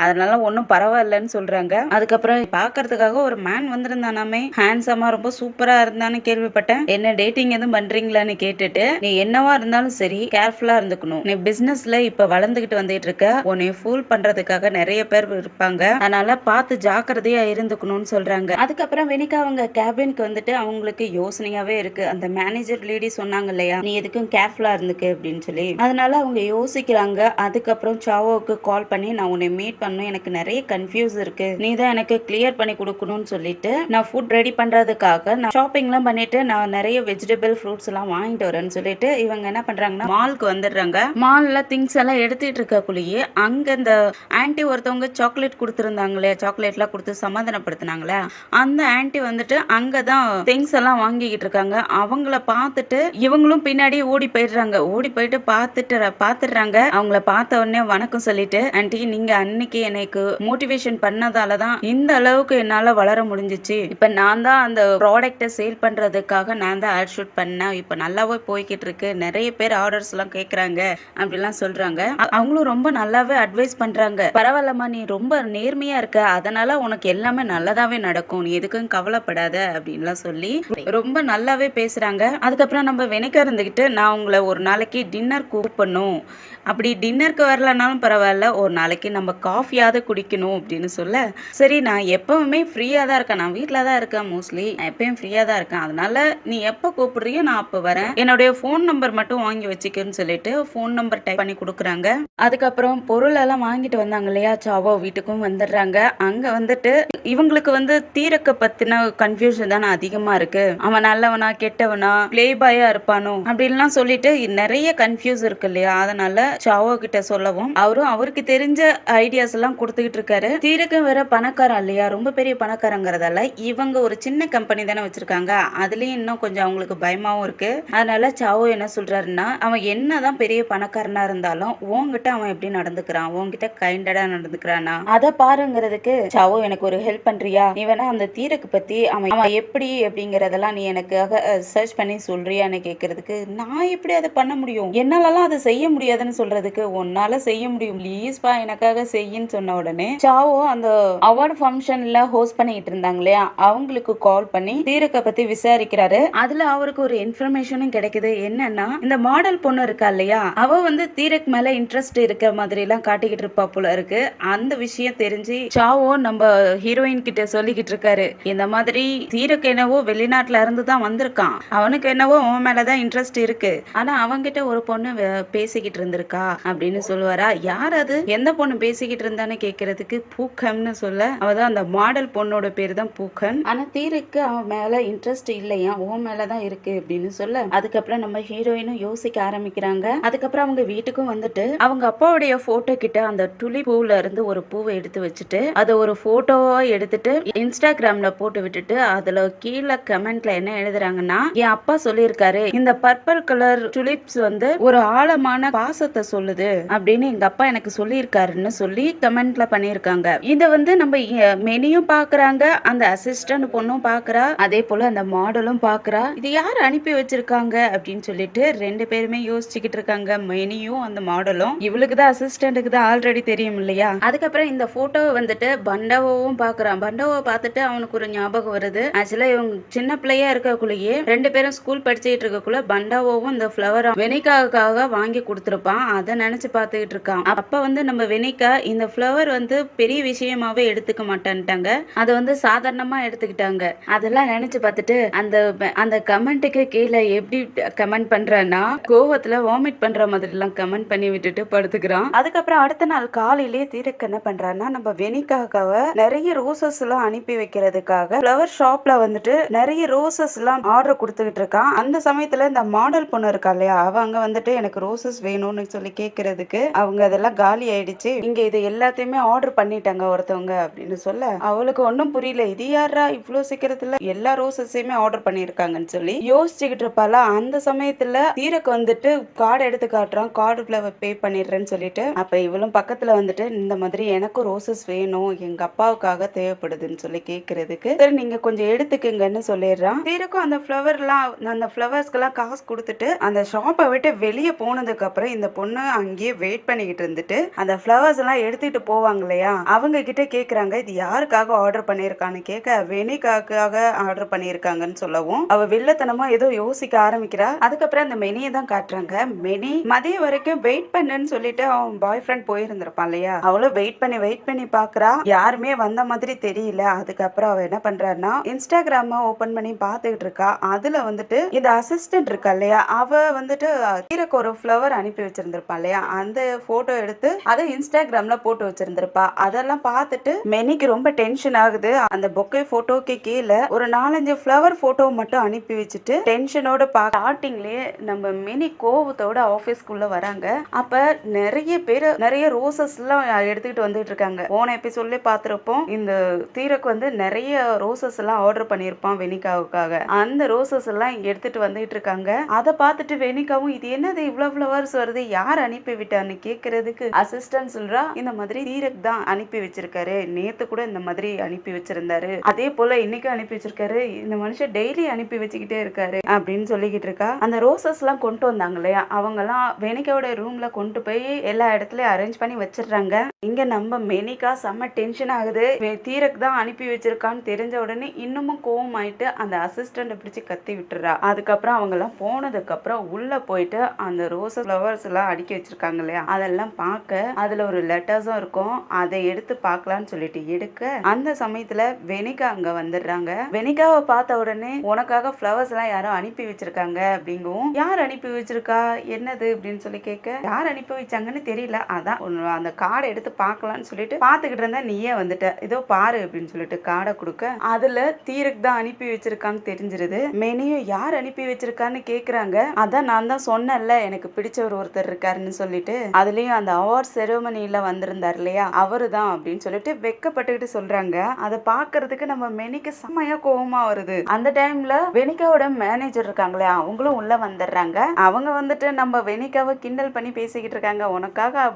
[SPEAKER 1] அதனால ஒன்றும் பரவாயில்லன்னு சொல்றாங்க. அதுக்கப்புறம் பாக்குறதுக்காக ஒரு மேன் வந்திருந்தானாமே, ஹேண்ட்ஸமா ரொம்ப சூப்பரா இருந்தான்னு கேள்விப்பட்டேன். என்ன டேட்டிங் எதுவும் பண்றீங்களான்னு கேட்டுட்டு, நீ என்னவா இருந்தாலும் சரி கேர்ஃபுல்லா இருந்துக்கணும், நீ பிசினஸ்ல இப்ப வளர்ந்துகிட்டு வந்துட்டு இருக்க, உன்னை ஃபூல் பண்றதுக்காக நிறைய பேர் இருப்பாங்க, அதனால பார்த்து ஜாக்கிரதையா இருந்துக்கணும்னு சொல்றாங்க. அதுக்கப்புறம் வெனிகா அவங்க கேபினுக்கு வந்துட்டு அவங்களுக்கு யோசனையாவே இருக்கு. அந்த மேனேஜர் லேடி சொன்னாங்க இல்லையா, நீ எதுக்கும் கேர்ஃபுல்லா இருந்துக்கு அப்படின்னு சொல்லி, அதனால அவங்க யோசிக்கிறாங்க. அதுக்கப்புறம் சாவோவுக்கு கால் பண்ணி, நான் உன்னை மீட் பண்ணணும், எனக்கு நிறைய கன்ஃபியூஸ் இருக்கு, நீ தான் எனக்கு கிளியர் பண்ணி கொடுக்கணும்னு சொல்லிட்டு, நான் ஃபுட் ரெடி பண்றதுக்காக நான் ஷாப்பிங்லாம் பண்ணிட்டு நான் நிறைய வெஜிடபிள் ஃப்ரூட்ஸ் எல்லாம் வாங்கிட்டு வரேன்னு சொல்லிட்டு இவங்க என்ன பண்றாங்கன்னா மால்க்கு வந்துடுறாங்க. மால்ல திங்ஸ் எல்லாம் எடுத்துட்டு இருக்கக்குள்ளேயே அங்க இந்த ஆன்ட்டி ஒருத்தவங்க சாக்லேட் கொடுத்துருந்தாங்களே, சாக்லேட்லாம் கொடுத்து சமாதானப்படுத்தினாங்களே, அந்த ஆன்ட்டி வந்துட்டு அங்கதான் திங்ஸ் எல்லாம் வாங்கிக்கிட்டு இருக்காங்க. அவங்கள பார்த்துட்டு இவங்களும் பின்னாடி ஓடி போயிடுறாங்க. ஓடி போயிட்டு பார்த்துடுறாங்க. அவங்கள பார்த்த உடனே வணக்கம் சொல்லிட்டு, ஆன்ட்டி நீங்க அன்னைக்கு எனக்கு மோட்டிவேஷன் பண்ணதாலதான் இந்த அளவுக்கு என்னால வளர முடிஞ்சிச்சு. இப்ப நான் தான் அந்த ப்ராடக்ட்டை சேல் பண்றதுக்காக நான் தான் ஆட் ஷூட் பண்ணேன். இப்ப நல்லாவே போய்கிட்டு இருக்கு, நிறைய பேர் ஆர்டர்ஸ் எல்லாம் கேட்கறாங்க அப்படிலாம் சொல்றாங்க. அவங்களும் ரொம்ப நல்லாவே அட்வைஸ் பண்றாங்க. பரவாயில்லம்மா, நீ ரொம்ப நேர்மையா இருக்க, அதனால உனக்கு எல்லாமே நல்லதாவே நடக்கும், நீ எதுக்கும் கவலைப்படாத அப்படின்லாம் சொல்லி ரொம்ப நல்லாவே பேசுறாங்க. அதுக்கப்புறம் நம்ம வெனிகா இருந்துகிட்டு, நான் உங்களை ஒரு நாளைக்கு டின்னர் கூப்பிடணும், அப்படி டின்னருக்கு வரலனாலும் பரவாயில்ல, ஒரு நாளைக்கு நம்ம காஃபியாவது குடிக்கணும் அப்படின்னு சொல்ல, சரி நான் எப்பவுமே ஃப்ரீயா தான் இருக்கேன், நான் வீட்டில் தான் இருக்கேன், மோஸ்ட்லி எப்பயும் ஃப்ரீயா தான் இருக்கேன், அதனால நீ எப்போ கூப்பிடுறியோ நான் அப்போ வரேன், என்னுடைய ஃபோன் நம்பர் மட்டும் வாங்கி வச்சுக்கன்னு சொல்லிட்டு ஃபோன் நம்பர் டைப் பண்ணி கொடுக்குறாங்க. அதுக்கப்புறம் பொருள் எல்லாம் வாங்கிட்டு வந்தாங்க இல்லையா, சாவோ வீட்டுக்கும் வந்துடுறாங்க. அங்க வந்துட்டு இவங்களுக்கு வந்து தீரக்க பத்தின கன்ஃபியூஷன் தானே அதிகமா இருக்கு. அவன் நல்லவனா கெட்டவனா பிளே பாயா இருப்பானோ அப்படின்லாம் சொல்லிட்டு நிறைய கன்ஃபியூஸ் இருக்கு இல்லையா. அதனால சாவோ கிட்ட சொல்லவும் அவரும் அவருக்கு தெரிஞ்ச ஐடியாஸ் எல்லாம் கொடுத்துக்கிட்டு இருக்காரு. தீரக்கம் வேற பணக்காரன் இல்லையா, ரொம்ப பெரிய பணக்காரங்கிறதால இவங்க ஒரு சின்ன கம்பெனி தானே வச்சிருக்காங்க, அதுலயும் இன்னும் கொஞ்சம் அவங்களுக்கு பயமாவும் இருக்கு. அதனால சாவோ என்ன சொல்றாருன்னா, அவன் என்னதான் பெரிய பணக்காரனா இருந்தாலும் உன்கிட்ட அவன் எப்படி நடந்துக்கிறான், உன்கிட்ட கைண்டடா நடந்துக்கிறானா அதை பாருங்கிறதுக்கு சாவோ எனக்கு ஒரு ஹெல்ப் பண்றியா, நீ வேணா அந்த தீரக்கு பத்தி அவன் எப்படி அப்படிங்கறதெல்லாம் நீ எனக்காக சர்ச் பண்ணி சொல்றியான்னு கேட்கறதுக்கு, நான் எப்படி அதை பண்ண முடியும், என்னாலலாம் அதை செய்ய முடியாதுன்னு சொல்றதுக்கு, உன்னால செய்ய முடியும், ப்ளீஸ் பா எனக்காக செய்யின்னு சொன்ன உடனே சாவோ அந்த அவார்டு ஃபங்க்ஷன்ல ஹோஸ்ட் பண்ணிட்டு இருந்தாங்க இல்லையா, அவங்களுக்கு கால் பண்ணி தீரக்க பத்தி விசாரிக்கிறாரு. அதுல அவருக்கு ஒரு இன்ஃபர்மேஷனும் கிடைக்குது. என்னன்னா, இந்த மாடல் பொண்ணு இருக்கா இல்லையா, அவ வந்து தீரக் மேல இன்ட்ரெஸ்ட் இருக்கிற மாதிரி எல்லாம் காட்டிக்கிட்டு இருப்பா போல இருக்கு. அந்த விஷயம் தெரிஞ்சு சாவோ நம்ம ஹீரோயின் கிட்ட சொல்லிக்கிட்டு இருக்காரு, இந்த மாதிரி தீரக் என்னவோ வெளிநாட்டுல இருந்து தான் வந்திருக்கான், அவனுக்கு என்னவோ அவன் மேலதான் இன்ட்ரெஸ்ட் இருக்கு, ஆனா அவங்கிட்ட ஒரு பொண்ணு பேசிக்கிட்டு இருந்திருக்கா அப்படின்னு சொல்லுவாரா. யார் அது, எந்த பொண்ணு பேசிக்கிட்டு இருந்தான்னு கேட்கறதுக்கு பூக்கம்னு சொல்ல, அவதான் அந்த மாடல் பொண்ணோட பேரு தான் பூக்கம், ஆனா தீரக்கு அவன் மேல இன்ட்ரெஸ்ட் இல்லையா, உன் மேலதான் இருக்கு அப்படின்னு சொல்ல, அதுக்கப்புறம் நம்ம ஹீரோயினும் யோசிக்க ஆரம்பிக்கிறாங்க. அதுக்கப்புறம் அவங்க வீட்டுக்கும் வந்துட்டு அவங்க அப்பாவுடைய போட்டோ கிட்ட அந்த துளி பூல இருந்து ஒரு பூவை எடுத்து வச்சுட்டு அதை ஒரு போட்டோவா எடுத்துட்டு இன்ஸ்டாகிராம்ல போட்டு விட்டுட்டு அதுல கீழே கமெண்ட்ல என்ன எழுதுறாங்கன்னா, என் அப்பா சொல்லியிருக்காரு இந்த பர்பிள் கலர் துலிப்ஸ் வந்து ஒரு ஆழமான பாசத்தை சொல்லுது அப்படின்னு எங்க அப்பா எனக்கு சொல்லியிருக்காருன்னு சொல்லி கமெண்ட்ல பண்ணியிருக்காங்க. இத வந்து நம்ம மெனியும் பாக்குறாங்க, அந்த அசிஸ்டன்ட் பொண்ணும் பாக்குறா, அதே போல அந்த மாடலும் பாக்குறா, இது யார் அனுப்பி வச்சிருக்காங்க அப்படின்னு சொல்லிட்டு ரெண்டு பேருமே யோசிச்சுக்கிட்டு இருக்காங்க. மெனியும் அந்த மாடலும், இவளுக்கு தான் அசிஸ்டன்ட்டுக்கு தான் ஆல்ரெடி தெரியும் இல்லையா. அதுக்கப்புறம் இந்த போட்டோவை வந்துட்டு பண்டாவும் பாக்குறான். பண்டாவை பார்த்துட்டு அவனுக்கு ஒரு ஞாபகம் வருது. ஆக்சுவலா இவங்க சின்ன பிள்ளையா இருக்கக்குள்ளேயே ரெண்டு பேரும் ஸ்கூல் படிச்சுட்டு இருக்கக்குள்ள பண்டாவும் இந்த ஃபிளவர் வெனிகாவுக்காக வாங்கி கொடுத்துருப்பான். அதை நினைச்சு பார்த்துக்கிட்டு இருக்கான். அப்ப வந்து நம்ம வெனிகா இந்த ஃபிளவர் வந்து பெரிய விஷயமாவே எடுத்துக்க மாட்டேன்ட்டாங்க, அதை வந்து சாதாரணமா எடுத்துக்கிட்டாங்க. அதெல்லாம் நினைச்சு பார்த்துட்டு அந்த கமெண்ட்டுக்கு கீழே எப்படி கமெண்ட் பண்றான்னா, கோவத்துல வாமிட் பண்ற மாதிரி எல்லாம் கமெண்ட் பண்ணி விட்டுட்டு படுத்துக்கிறான். அதுக்கப்புறம் அடுத்த நாள் காலையிலேயே தீரக்கு என்ன பண்றான்னா, நம்ம வெனிகாக்காக நிறைய ரோசஸ் எல்லாம் அனுப்பி வைக்கிறதுக்காக ஃபிளவர் ஷாப்ல வந்துட்டு நிறைய ரோசஸ் எல்லாம் ஆர்டர் கொடுத்துக்கிட்டு இருக்கான். அந்த சமயத்துல இந்த மாடல் பொண்ணு இருக்கா இல்லையா, அவங்க வந்துட்டு எனக்கு ரோசஸ் வேணும்னு சொல்லி கேட்கறதுக்கு அவங்க அதெல்லாம் காலி ஆயிடுச்சு, இங்க இது எல்லாத்தையுமே ஆர்டர் பண்ணிட்டாங்க ஒருத்தவங்க, பண்ணியிருக்காங்க அப்படின்னு சொல்ல அவளுக்கு ஒன்றும் புரியல. இது யாரா இவ்வளோ சீக்கிரத்துல எல்லா ரோசஸையுமே ஆர்டர் பண்ணியிருக்காங்கன்னு சொல்லி யோசிச்சுக்கிட்டு இருப்பாளா. அந்த சமயத்துல தீரக்கு வந்துட்டு கார்டு எடுத்து காட்டுறான். கார்டுல பே பண்ணிடுறேன்னு சொல்லிட்டு அப்ப இவளும் பக்கத்துல வந்துட்டு இந்த மாதிரி எனக்கும் ரோசஸ் வேணும், எங்க அப்பாவுக்காக தேவைப்படுதுன்னு சொல்லி கேட்கறதுக்கு சரி நீங்க கொஞ்சம் எடுத்துக்குங்கன்னு சொல்லிடுறான். தீரக்கும் அந்த ஃப்ளவர்ஸ்க்கெல்லாம் காசு கொடுத்துட்டு அந்த ஷாப்பை விட்டு வெளியே போனதுக்கு அப்புறம் இந்த பொண்ணு அங்கேயே வெயிட் பண்ணிக்கிட்டு இருந்துட்டு அந்த ஃப்ளவர்ஸ் எல்லாம் எடுத்துட்டு போவாங்க இல்லையா, அவங்க கிட்ட கேக்குறாங்க இது யாருக்காக ஆர்டர் பண்ணியிருக்கான்னு கேட்க வெனிக்காக ஆர்டர் பண்ணியிருக்காங்கன்னு சொல்லவும் அவ வில்லத்தனமா ஏதோ யோசிக்க ஆரம்பிக்கிறா. அதுக்கப்புறம் அந்த மெனியை தான் காட்டுறாங்க. மெனி மதியம் வரைக்கும் வெயிட் பண்ணுன்னு சொல்லிட்டு அவன் பாய் ஃப்ரெண்ட் போயிருந்திருப்பான் இல்லையா, அவளும் வெயிட் பண்ணி பாக்குறா. யாருமே வந்த மாதிரி தெரியல. அதுக்கப்புறம் அவ என்ன பண்றான்னா இன்ஸ்டாகிராம ஓபன் பண்ணி பாத்துக்கிட்டு இருக்கா. அதுல வந்துட்டு இந்த அசிஸ்டன்ட் இருக்கா இல்லையா, அவ வந்துட்டு தீரக்கு ஒரு ஃப்ளவர் அனுப்பி வச்சிருந்திருப்பா இல்லையா, அந்த போட்டோ எடுத்து அதை இன்ஸ்டாகிராம்ல போட்டு வச்சிருந்திருப்பா. அதெல்லாம் பார்த்துட்டு மெனிக்கு ரொம்ப டென்ஷன் ஆகுது. அந்த பொக்கே போட்டோக்கு கீழே ஒரு 4-5 ஃப்ளவர் போட்டோ மட்டும் அனுப்பி வச்சுட்டு டென்ஷனோட ஸ்டார்டிங்லயே நம்ம மெனி கோவத்தோட ஆபீஸ்க்குள்ள வராங்க. அப்ப நிறைய ரோசஸ் எல்லாம் எடுத்துக்கிட்டு வந்துட்டு இருக்காங்க. போன எபிசோட்ல பார்த்திருப்போம், இந்த தீரக்கு வந்து நிறைய ரோசஸ் எல்லாம் ஆர்டர் பண்ணியிருப்பான் வெனிகாவுக்காக. அந்த ரோசஸ் எல்லாம் எடுத்துட்டு வந்துட்டு இருக்காங்க. அதை பார்த்துட்டு வெனிகாவும் இது என்னது இவ்வளவு ஃப்ளவர்ஸ் வருது, யார் அனுப்பி விட்டான்னு கேட்கறதுக்கு அசிஸ்டன்ட் சொல்றா இந்த மாதிரி தீரக் தான் அனுப்பி வச்சிருக்காரு, நேத்து கூட இந்த மாதிரி அனுப்பி வச்சிருந்தாரு, அதே போல இன்னைக்கு அனுப்பி வச்சிருக்காரு, இந்த மனுஷன் டெய்லி அனுப்பி வச்சுக்கிட்டே இருக்காரு அப்படின்னு சொல்லிக்கிட்டு இருக்கா. அந்த ரோசஸ் எல்லாம் கொண்டு வந்தாங்க இல்லையா, அவங்க எல்லாம் வெனிகாவோட ரூம்ல கொண்டு போய் எல்லா இடத்துலயும் அரேஞ்ச் பண்ணி வச்சிடுறாங்க. இங்க நம்ம மெனிகா செம்ம டென்ஷன் ஆகுது. தீரக் தான் அனுப்பி வச்சிருக்கான்னு தெரிஞ்ச உடனே இன்னமும் கோவம் ஆயிட்டு அந்த அசிஸ்டன்ட் பிடிச்சு கத்தி விட்டுறா. அதுக்கப்புறம் அவங்க எல்லாம் போனதுக்கு அப்புறம் உள்ள போயிட்டு அந்த ரோஸ் ஃப்ளவர்ஸ் எல்லாம் அடுக்கி வச்சிருக்காங்க இல்லையா, அதெல்லாம் பார்க்க அதுல ஒரு லெட்டர்ஸும் இருக்கும். அதை எடுத்து பார்க்கலான்னு சொல்லிட்டு எடுக்க அந்த சமயத்துல வெனிகா அங்க வந்துடுறாங்க. வெனிகாவை பார்த்த உடனே உனக்காக ஃப்ளவர்ஸ் எல்லாம் யாரும் அனுப்பி வச்சிருக்காங்க அப்படிங்கவும் யார் அனுப்பி வச்சிருக்கா என்னது அப்படின்னு சொல்லி கேட்க யார் அனுப்பி வச்சாங்கன்னு தெரியல, அதான் அந்த கார்டை எடுத்து பார்க்கலான்னு சொல்லிட்டு பார்த்துக்கிட்டு இருந்தா நீயே வந்துட்ட, இதோ பாரு அப்படின்னு சொல்லிட்டு கார்டை கொடுக்க அதுல தீரக் தான் அனுப்பி வச்சிருக்கான்னு தெரிஞ்சிருது. மெனியும் யார் அனுப்பி வச்சிருக்கான்னு கேக்குறாங்க. அதான் நான் தான் சொன்னேன்ல எனக்கு பிடிச்சவர் ஒருத்தர் இருக்காருன்னு சொல்லிட்டு, அதுலயும் அந்த அவார்ட் செரமனில வந்திருந்தார் இல்லையா அவரு தான் அப்படின்னு சொல்லிட்டு வெக்கப்பட்டுக்கிட்டு சொல்றாங்க. அதை பாக்குறதுக்கு நம்ம மெனிக்கு செம்மையா கோவமா வருது. அந்த டைம்ல வெனிகாவோட மேனேஜர் இருக்காங்களே அவங்களும் உள்ள வந்துடுறாங்க. அவங்க வந்துட்டு நம்ம வெனிகாவை கிண்டல் பண்ணி பேசிக்கிட்டு இருக்காங்க. உனக்காக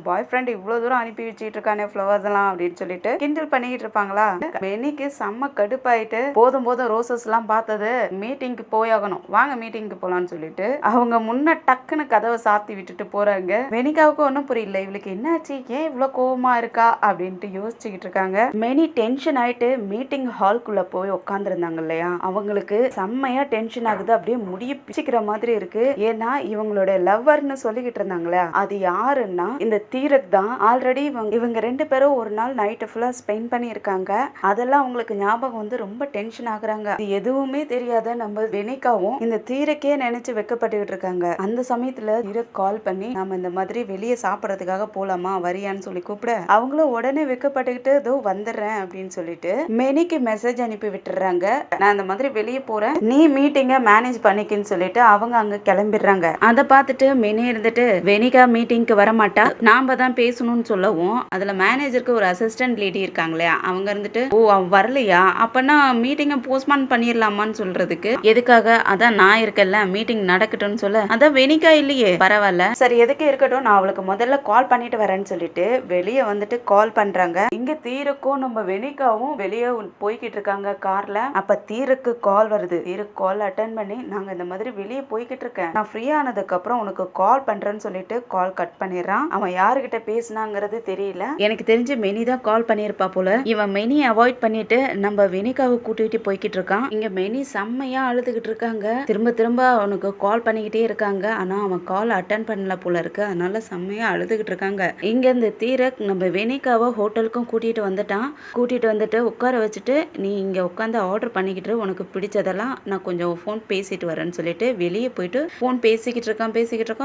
[SPEAKER 1] பாய் ஃப்ரெண்ட் இவ்வளவு தூரம் அனுப்பி வச்சுட்டு இருக்கானே ஃப்ளவர்ஸ் எல்லாம் அப்படின்னு சொல்லிட்டு கிண்டல் பண்ணிக்கிட்டு இருப்பாங்களா. வெனிக்கு செம்ம கடுப்பாயிட்டு போதும் ரோசஸ் எல்லாம் பார்த்தது, மீட்டிங்க்கு போயாகணும், வாங்க மீட்டிங்க்கு போலான்னு சொல்லிட்டு அவங்க முன்ன டக்குன்னு கதவை சாத்தி விட்டுட்டு போறாங்க. வெனிகாவுக்கு ஒன்னும் புரியல, இவளுக்கு என்னாச்சு ஏன் இவ்வளவு கோவமா இருக்கா அப்படின்ட்டு யோசிச்சுக்கிட்டு இருக்காங்க. மெனி டென்ஷன் ஆயிட்டு மீட்டிங் ஹால்குள்ள போய் உட்கார்ந்து இருந்தாங்க இல்லையா, அவங்களுக்கு செம்மையா டென்ஷன் ஆகுது. அப்படியே முடிய பிச்சுக்கிற மாதிரி இருக்கு. ஏன்னா இவங்களோட லவ்வர்னு சொல்லிக்கிட்டு இருந்தாங்களே அது யாருன்னா இந்த தீரக் தான். ஆல்ரெடி இவங்க 2 பேரும் ஒரு நாள் நைட் ஃபுல்லா ஸ்பெண்ட் பண்ணி இருக்காங்க. அதெல்லாம் அவங்களுக்கு ஞாபகம் வந்து ரொம்ப டென்ஷன் ஆகுறாங்க. இது எதுவுமே தெரியாத நம்ம வெனிகாவும் இந்த தீரக்கே நினைச்சு வெக்கப்பட்டுக்கிட்டு இருக்காங்க. அந்த சமயத்துல தீரக் கால் பண்ணி நாம இந்த மாதிரி வெளியே சாப்பிடறதுக்காக போலாமா வரியான்னு சொல்லி கூப்பிட அவங்களும் உடனே வெக்கப்பட்டுக்கிட்டு இதோ வந்துடுறேன் அப்படின்னு சொல்லிட்டு மெனிக்கு மெசேஜ் அனுப்பி விட்டுறாங்க. நான் இந்த மாதிரி வெளியே போறேன், நீ மீட்டிங்க மேனேஜ் பண்ணிக்கின்னு சொல்லிட்டு அவங்க அங்க கிளம்பிடுறாங்க. அதை பார்த்துட்டு மெனி இருந்துட்டு வெனிகா மீட்டிங்க்கு வர மாட்டா, நாம தான் பேசணும்னு சொல்லவும் அதுல மேனேஜருக்கு ஒரு அசிஸ்டன்ட் லேடி இருக்காங்களே அவங்க இருந்துட்டு ஓ அவன் வரலையா அப்பனா மீட்டிங்கை போஸ்ட்மான் பண்ணிடலாமான்னு சொல்றதுக்கு எதுக்காக, அதான் நான் இருக்கல மீட்டிங் நடக்கட்டும்னு சொல்ல அதான் வெனிகா இல்லையே பரவாயில்ல சரி எதுக்கு இருக்கட்டும் நான் அவளுக்கு முதல்ல கால் பண்ணிட்டு வரேன்னு சொல்லிட்டு வெளியே வந்துட்டு கால் பண்றாங்க. இங்க தீரக்கும் நம்ம வெனிகாவும் வெளியே போய்கிட்டு இருக்காங்க கார்ல. அப்ப தீருக்கு கால் வருது. தீருக்கு கால் அட்டன் பண்ணி நாங்க இந்த மாதிரி வெளியே போய்கிட்டு இருக்கேன், நான் ஃப்ரீ ஆனதுக்கு அப்புறம் உனக்கு கால் பண்றேன்னு சொல்லிட்டு கால் கட் பண்ணிடுறான். அவன் யாருகிட்ட பேசினாங்கிறது தெரியல, எனக்கு தெரிஞ்சு மெனி தான் கால் பண்ணியிருப்பா போல. இவன் மெனி அவாய்ட் பண்ணிட்டு நம்ம வெனிகாவை கூட்டிட்டு போய்கிட்டு இருக்கான். இங்க மெனி செம்மையா அழுதுகிட்டு இருக்காங்க. திரும்ப அவனுக்கு கால் பண்ணிக்கிட்டே இருக்காங்க. ஆனா அவன் கால் அட்டன் பண்ணல போல இருக்கு. அதனால செம்மையா அழுதுகிட்டு இருக்காங்க. இங்க இந்த தீரக் நம்ம வெனிகாவை ஹோட்டலுக்கும் கூட்டிட்டு வந்துட்டான். கூட்டிட்டு வந்துட்டு உட்கார வச்சுட்டு நீ இங்க உட்காந்து ஆர்டர் பண்ணிக்கிட்டு உனக்கு பிடிச்சதெல்லாம் நான் கொஞ்சம் ஃபோன் பேசிட்டு வரேன்னு சொல்லிட்டு வெளியே போயிட்டு ஃபோன் பேசிக்கிட்டு இருக்கான்.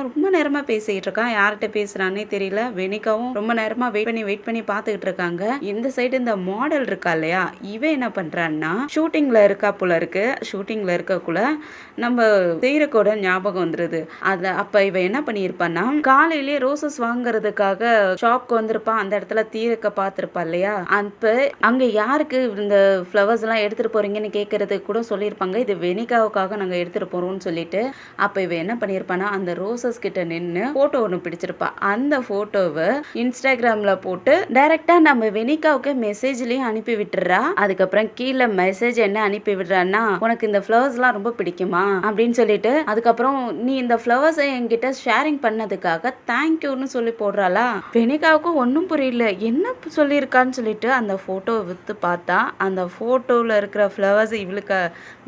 [SPEAKER 1] ரொம்ப நேரமா பேசிக்கிட்டு இருக்கான். யார்கிட்ட பேசுறானே தெரியல. வெனிகாவும் ரொம்ப நேரமா வெயிட் பண்ணி பார்த்துக்கிட்டு இருக்காங்க. இந்த சைடு இந்த மாடல் இருக்கா இல்லையா, இவன் என்ன பண்றான்னா ஷூட்டிங்ல இருக்கா போல இருக்கு. ஷூட்டிங்ல இருக்கக்குள்ள நம்ம தீரக்கோட ஞாபகம் வந்துருது. அப்ப இவன் என்ன பண்ணியிருப்பான்னா காலையிலேயே ரோசஸ் வாங்குறதுக்காக ஷாப்க்கு வந்திருப்பான். அந்த இடத்துல தீரக்க பார்த்து பார்த்துருப்பா இல்லையா, அப்ப அங்க யாருக்கு இந்த ஃப்ளவர்ஸ் எல்லாம் எடுத்துட்டு போறீங்கன்னு கேட்கறதுக்கு கூட சொல்லியிருப்பாங்க, இது வெனிகாவுக்காக நாங்க எடுத்துட்டு போறோம்னு சொல்லிட்டு. அப்ப இவ என்ன பண்ணியிருப்பானா, அந்த ரோசஸ் கிட்ட நின்று போட்டோ ஒன்று பிடிச்சிருப்பா. அந்த போட்டோவை இன்ஸ்டாகிராம்ல போட்டு டைரக்டா நம்ம வெனிகாவுக்கு மெசேஜ்லயும் அனுப்பி விட்டுறா. அதுக்கப்புறம் கீழே மெசேஜ் என்ன அனுப்பி விடுறான்னா, உனக்கு இந்த ஃப்ளவர்ஸ் எல்லாம் ரொம்ப பிடிக்குமா அப்படின்னு சொல்லிட்டு, அதுக்கப்புறம் நீ இந்த ஃப்ளவர்ஸை என்கிட்ட ஷேரிங் பண்ணதுக்காக தேங்க்யூன்னு சொல்லி போடுறாளா. வெனிகாவுக்கு ஒன்றும் புரியல, என்ன சொல்லியிருக்கான்னு சொல்லிட்டு அந்த போட்டோவை வித்து பார்த்தா, அந்த போட்டோவில் இருக்கிற ஃப்ளவர்ஸ் இவளுக்கு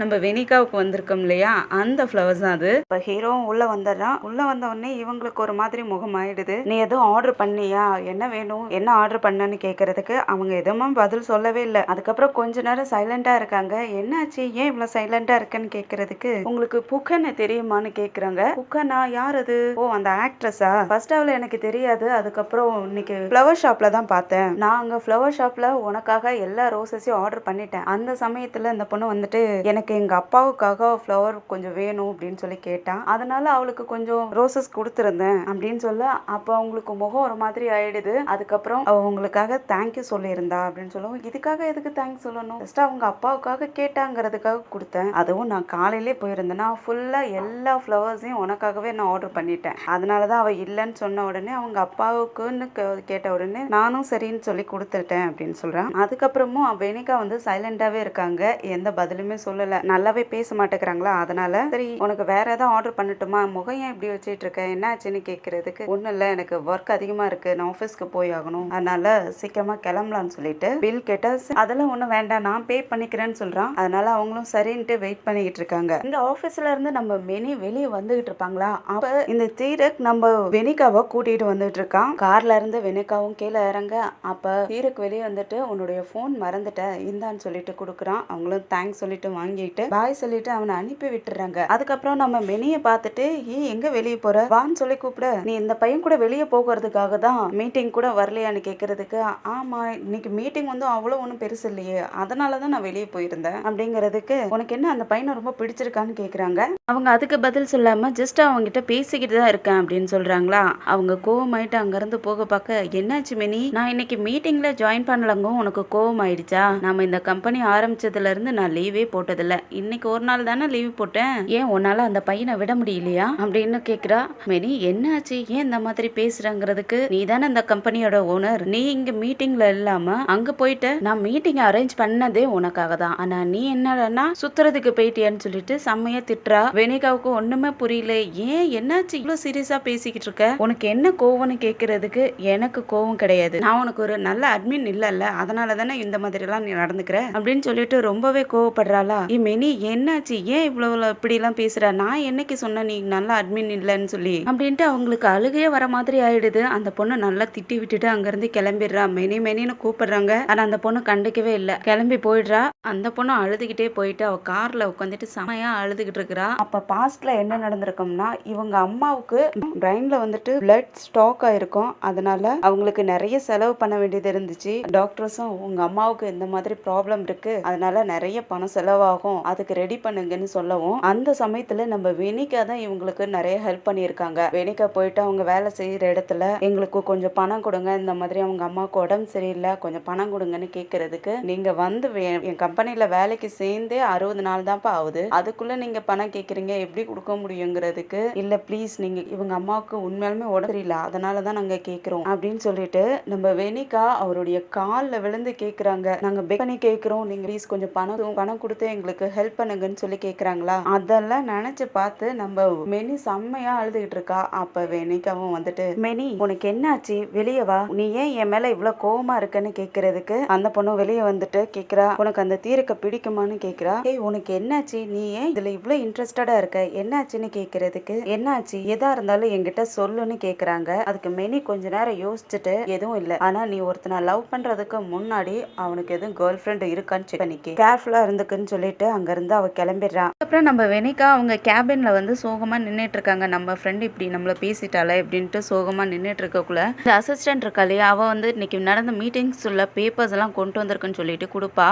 [SPEAKER 1] நம்ம வெனிகாவுக்கு வந்திருக்கோம் இல்லையா, அந்த ஃப்ளவர்ஸ் தான் அது. இப்போ ஹீரோவும் உள்ள வந்துடுறான். உள்ள வந்த உடனே இவங்களுக்கு ஒரு மாதிரி முகம் ஆயிடுது. நீ எதுவும் ஆர்டர் பண்ணியா, என்ன வேணும், என்ன ஆர்டர் பண்ணன்னு கேட்கறதுக்கு அவங்க எதுவும் பதில் சொல்லவே இல்லை. அதுக்கப்புறம் கொஞ்ச நேரம் சைலண்டா இருக்காங்க. என்னாச்சு, ஏன் இவ்வளவு சைலண்டா இருக்குன்னு கேட்கறதுக்கு, உங்களுக்கு புக்கனை தெரியுமான்னு கேட்குறாங்க. புக்கனா யார் அது? ஓ, அந்த ஆக்ட்ரஸா? ஃபர்ஸ்ட் அவளை எனக்கு தெரியாது, அதுக்கப்புறம் இன்னைக்கு ஃப்ளவர் ஷாப்ல தான் பார்த்தேன். நான் அங்க ஃப்ளவர் ஷாப்ல உனக்காக எல்லா ரோசஸையும் ஆர்டர் பண்ணிட்டேன். அந்த சமயத்துல இந்த பொண்ணு வந்துட்டு எனக்கு எங்க அப்பாவுக்காக ஃப்ளவர் கொஞ்சம் வேணும் அப்படின்னு சொல்லி கேட்டான். அதனால அவளுக்கு கொஞ்சம் ரோசஸ் கொடுத்துருந்தேன் அப்படின்னு சொல்ல, அப்போ அவங்களுக்கு முகம் ஒரு மாதிரி ஆயிடுது. அதுக்கப்புறம் அவ உங்களுக்காக தேங்க்யூ சொல்லியிருந்தா அப்படின்னு சொல்லுவோம். இதுக்காக எதுக்கு தேங்க்ஸ் சொல்லணும், ஜஸ்ட் அவங்க அப்பாவுக்காக கேட்டாங்கிறதுக்காக கொடுத்தேன். அதுவும் நான் காலையிலே போயிருந்தேன்னா ஃபுல்லா எல்லா ஃப்ளவர்ஸையும் உனக்காகவே நான் ஆர்டர் பண்ணிட்டேன். அதனாலதான் அவ இல்லைன்னு சொன்ன உடனே அவங்க அப்பாவுக்குன்னு கேட்ட உடனே நானும் சரின்னு சொல்லி கொடுத்துட்டேன் அப்படின்னு சொல்றான். அதுக்கப்புறமும் வெனிகா வந்து சைலண்டாவே இருக்காங்க, எந்த பதிலுமே சொல்லல. நல்லாவே பேச மாட்டேங்கிறாங்களா, அதனால சரி உனக்கு வேற ஏதாவது ஆர்டர் பண்ணட்டுமா, முகம் ஏன் இப்படி வச்சுட்டு இருக்க, என்ன ஆச்சுன்னு கேட்கறதுக்கு, ஒன்றும் இல்லை எனக்கு ஒர்க் அதிகமா இருக்கு, நான் ஆஃபீஸ்க்கு போய் ஆகணும், அதனால சீக்கிரமா கிளம்பலான்னு சொல்லிட்டு பில் கேட்டா அதெல்லாம் ஒன்றும் வேண்டாம் நான் பே பண்ணிக்கிறேன்னு சொல்றான். அதனால அவங்களும் சரின்ட்டு வெயிட் பண்ணிக்கிட்டு இருக்காங்க. இந்த ஆஃபீஸ்ல இருந்து நம்ம மெனி வெளியே வந்துகிட்டு இருப்பாங்களா, அப்ப இந்த தீரக் நம்ம வெனிகாவை கூட்டிட்டு வந்துட்டு இருக்கான். கார்ல இருந்து வெனிகாவும் கீழே இறங்க. அப்ப தீரக் வெளியே வந்துட்டு உன்னுடைய போன் மறந்துட்டேன் இந்தான்னு சொல்லிட்டு கொடுக்குறான். அவங்களும் தேங்க்ஸ் சொல்லிட்டு வாங்கிட்டு பாய் சொல்லிட்டு அவனை அனுப்பி விட்டுறாங்க. அதுக்கப்புறம் நம்ம மெனியை பார்த்துட்டு, ஏன் எங்க வெளியே போற, வான்னு சொல்லி கூப்பிட, நீ இந்த பையன் கூட வெளியே போகிறதுக்காக தான் மீட்டிங் கூட வரலையான்னு கேட்கறதுக்கு, ஆமா இன்னைக்கு மீட்டிங் வந்து அவ்வளவு ஒன்றும் பெருசு இல்லையே, அதனாலதான் நான் வெளியே போயிருந்தேன் அப்படிங்கிறதுக்கு, உனக்கு என்ன அந்த பையனை ரொம்ப பிடிச்சிருக்கான்னு கேட்குறாங்க. அவங்க அதுக்கு பதில் சொல்லாம ஜஸ்ட் அவங்க கிட்ட பேசிக்கிட்டு தான் இருக்கேன் அப்படின்னு சொல்றாங்களா. அவங்க கோவமாயிட்டு அங்கிருந்து போக பார்க்க, என்னாச்சு மெனி, நான் இன்னைக்கு மீட்டிங்ல ஜாயின் பண்ணலங்க, உனக்கு கோவம் ஆயிடுச்சா, நம்ம இந்த கம்பெனி ஆரம்பிச்சதுல இருந்து நான் லீவே போட்டதில்ல, இன்னைக்கு ஒரு நாள் தானே லீவ் போட்டேன், ஏன் உன்னால அந்த பையனை விட முடியலையா அப்படின்னு கேக்குறா. மெனி என்னாச்சு, ஏன் இந்த மாதிரி பேசுறங்கிறதுக்கு, நீ தானே இந்த கம்பெனியோட ஓனர், நீ இங்க மீட்டிங்ல இல்லாம அங்க போயிட்டு, நான் மீட்டிங் அரேஞ்ச் பண்ணதே உனக்காக தான், ஆனா நீ என்னன்னா சுத்துறதுக்கு போயிட்டியான்னு சொல்லிட்டு செம்மையா திட்டுறா. வெனிகாவுக்கு ஒண்ணுமே புரியல, ஏன் என்னாச்சு இவ்வளவு சீரியஸா பேசிக்கிட்டு இருக்க, உனக்கு என்ன கோவம்னு கேக்குறதுக்கு, எனக்கு கோவம் கிடையாது, நான் உனக்கு ஒரு நல்ல அட்மின் இல்லல்ல, அதனால தானே இந்த மாதிரி எல்லாம் நீ நடந்துக்கிற அப்படின்னு சொல்லிட்டு ரொம்பவே கோவப்படுறாளா. மெனி என்னாச்சு, ஏன் இவ்வளவு இப்படி எல்லாம் பேசுற, நான் என்னைக்கு சொன்ன நீ நல்ல அட்மின் இல்லைன்னு சொல்லி அப்படின்ட்டு அவங்களுக்கு அழுகையே வர மாதிரி ஆயிடுது. அந்த பொண்ணு நல்லா திட்டி விட்டுட்டு அங்கிருந்து கிளம்பிடுறா. மெனி மெனின்னு கூப்பிடுறாங்க, ஆனா அந்த பொண்ணு கண்டுக்கவே இல்லை, கிளம்பி போயிடுறா. அந்த பொண்ணு அழுதுகிட்டே போயிட்டு அவ கார்ல உட்காந்துட்டு செமையா அழுதுகிட்டு இருக்கிறா. அப்ப பாஸ்ட்ல என்ன நடந்திருக்கும்னா, இவங்க அம்மாவுக்கு பிரெயின்ல வந்துட்டு பிளட் ஸ்டாக் ஆயிருக்கும், அதனால அவங்களுக்கு நிறைய செலவு பண்ண வேண்டியது இருந்துச்சு. டாக்டர்ஸும் உங்க அம்மாவுக்கு இந்த மாதிரி ப்ராப்ளம் இருக்கு, அதனால நிறைய பணம் செலவாகும், அதுக்கு ரெடி பண்ணுங்கன்னு சொல்லவும், அந்த சமயத்துல நம்ம வெனிகா தான் இவங்களுக்கு நிறைய ஹெல்ப் பண்ணியிருக்காங்க. வெனிகா போயிட்டு அவங்க வேலை செய்யற இடத்துல எங்களுக்கு கொஞ்சம் பணம் கொடுங்க, இந்த மாதிரி அவங்க அம்மாவுக்கு உடம்பு சரியில்லை, கொஞ்சம் பணம் கொடுங்கன்னு கேட்கறதுக்கு, நீங்க வந்து என் கம்பெனில வேலைக்கு சேர்ந்தே 60 நாள் தான்ப்பா ஆகுது, அதுக்குள்ள நீங்க பணம் கேட்குறீங்க, எப்படி கொடுக்க முடியுங்கிறதுக்கு, இல்ல ப்ளீஸ் நீங்க இவங்க அம்மாவுக்கு உண்மையாலுமே உடம்பு சரியில்லை, அதனாலதான் நாங்க கேட்கிறோம் அப்படின்னு சொல்லிட்டு நம்ம வெனிகா அவருடைய காலில் விழுந்து கேட்குறாங்க. நாங்க பெக் பண்ணி கேட்குறோம், நீங்க ப்ளீஸ் கொஞ்சம் பணம் கொடுத்து எங்களுக்கு ஹெல்ப் பண்ணுங்கன்னு சொல்லி கேட்குறாங்களா. அதெல்லாம் நினைச்சு பார்த்து நம்ம மெனி செம்மையா அழுதுகிட்டு இருக்கா. அப்ப வெனிகாவும் வந்துட்டு, மெனி உனக்கு என்னாச்சு, வெளியே வா, நீ ஏன் என் மேல இவ்வளவு கோவமா இருக்குன்னு கேட்கறதுக்கு, அந்த பொண்ணு வெளியே வந்துட்டு கேட்குறா, உனக்கு அந்த தீரக்க பிடிக்குமான்னு கேட்குறா. ஏய் உனக்கு என்னாச்சு, நீ ஏன் இதுல இவ்வளவு இன்ட்ரெஸ்டடா இருக்க, என்னாச்சுன்னு கேட்கறதுக்கு, என்னாச்சு எதா இருந்தாலும் என்கிட்ட சொல்லுன்னு கேட்குறாங்க. அதுக்கு மெனி கொஞ்ச நேரம் யோசிச்சுட்டு, எதுவும் இல்லை, ஆனா நீ ஒருத்தனை லவ் பண்றதுக்கு முன்னாடி அவனுக்கு எதுவும் கேர்ள் ஃப்ரெண்ட் இருக்கான்னு செக் பண்ணிக்க, கேர்ஃபுல்லா இருந்துக்குன்னு சொல்லிட்டு அங்க இருந்து அவ கிளம்பிடுறா. அப்புறம் நம்ம வெனிகா அவங்க கேபின்ல வந்து சோகமா நின்றுட்டு இருக்காங்க. நம்ம ஃப்ரெண்ட் இப்படி நம்மள பேசிட்டாலே அப்படின்ட்டு சோகமா நின்றுட்டு இருக்கக்குள்ள இந்த அசிஸ்டன்ட் இருக்கா இல்லையா, அவ வந்து இன்னைக்கு நடந்த மீட்டிங்ஸ் உள்ள பேப்பர்ஸ் எல்லாம் கொண்டு வந்திருக்குன்னு சொல்லிட்டு கொடுப்பா.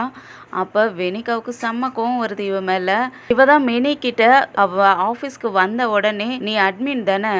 [SPEAKER 1] அப்ப வெனிகாவுக்கு செம்ம கோவம் வருது இவ மேல. இவ தான் மெனி கிட்ட அவ ஆபீஸ்க்கு வந்த உடனே, நீ அட்மின் தானே,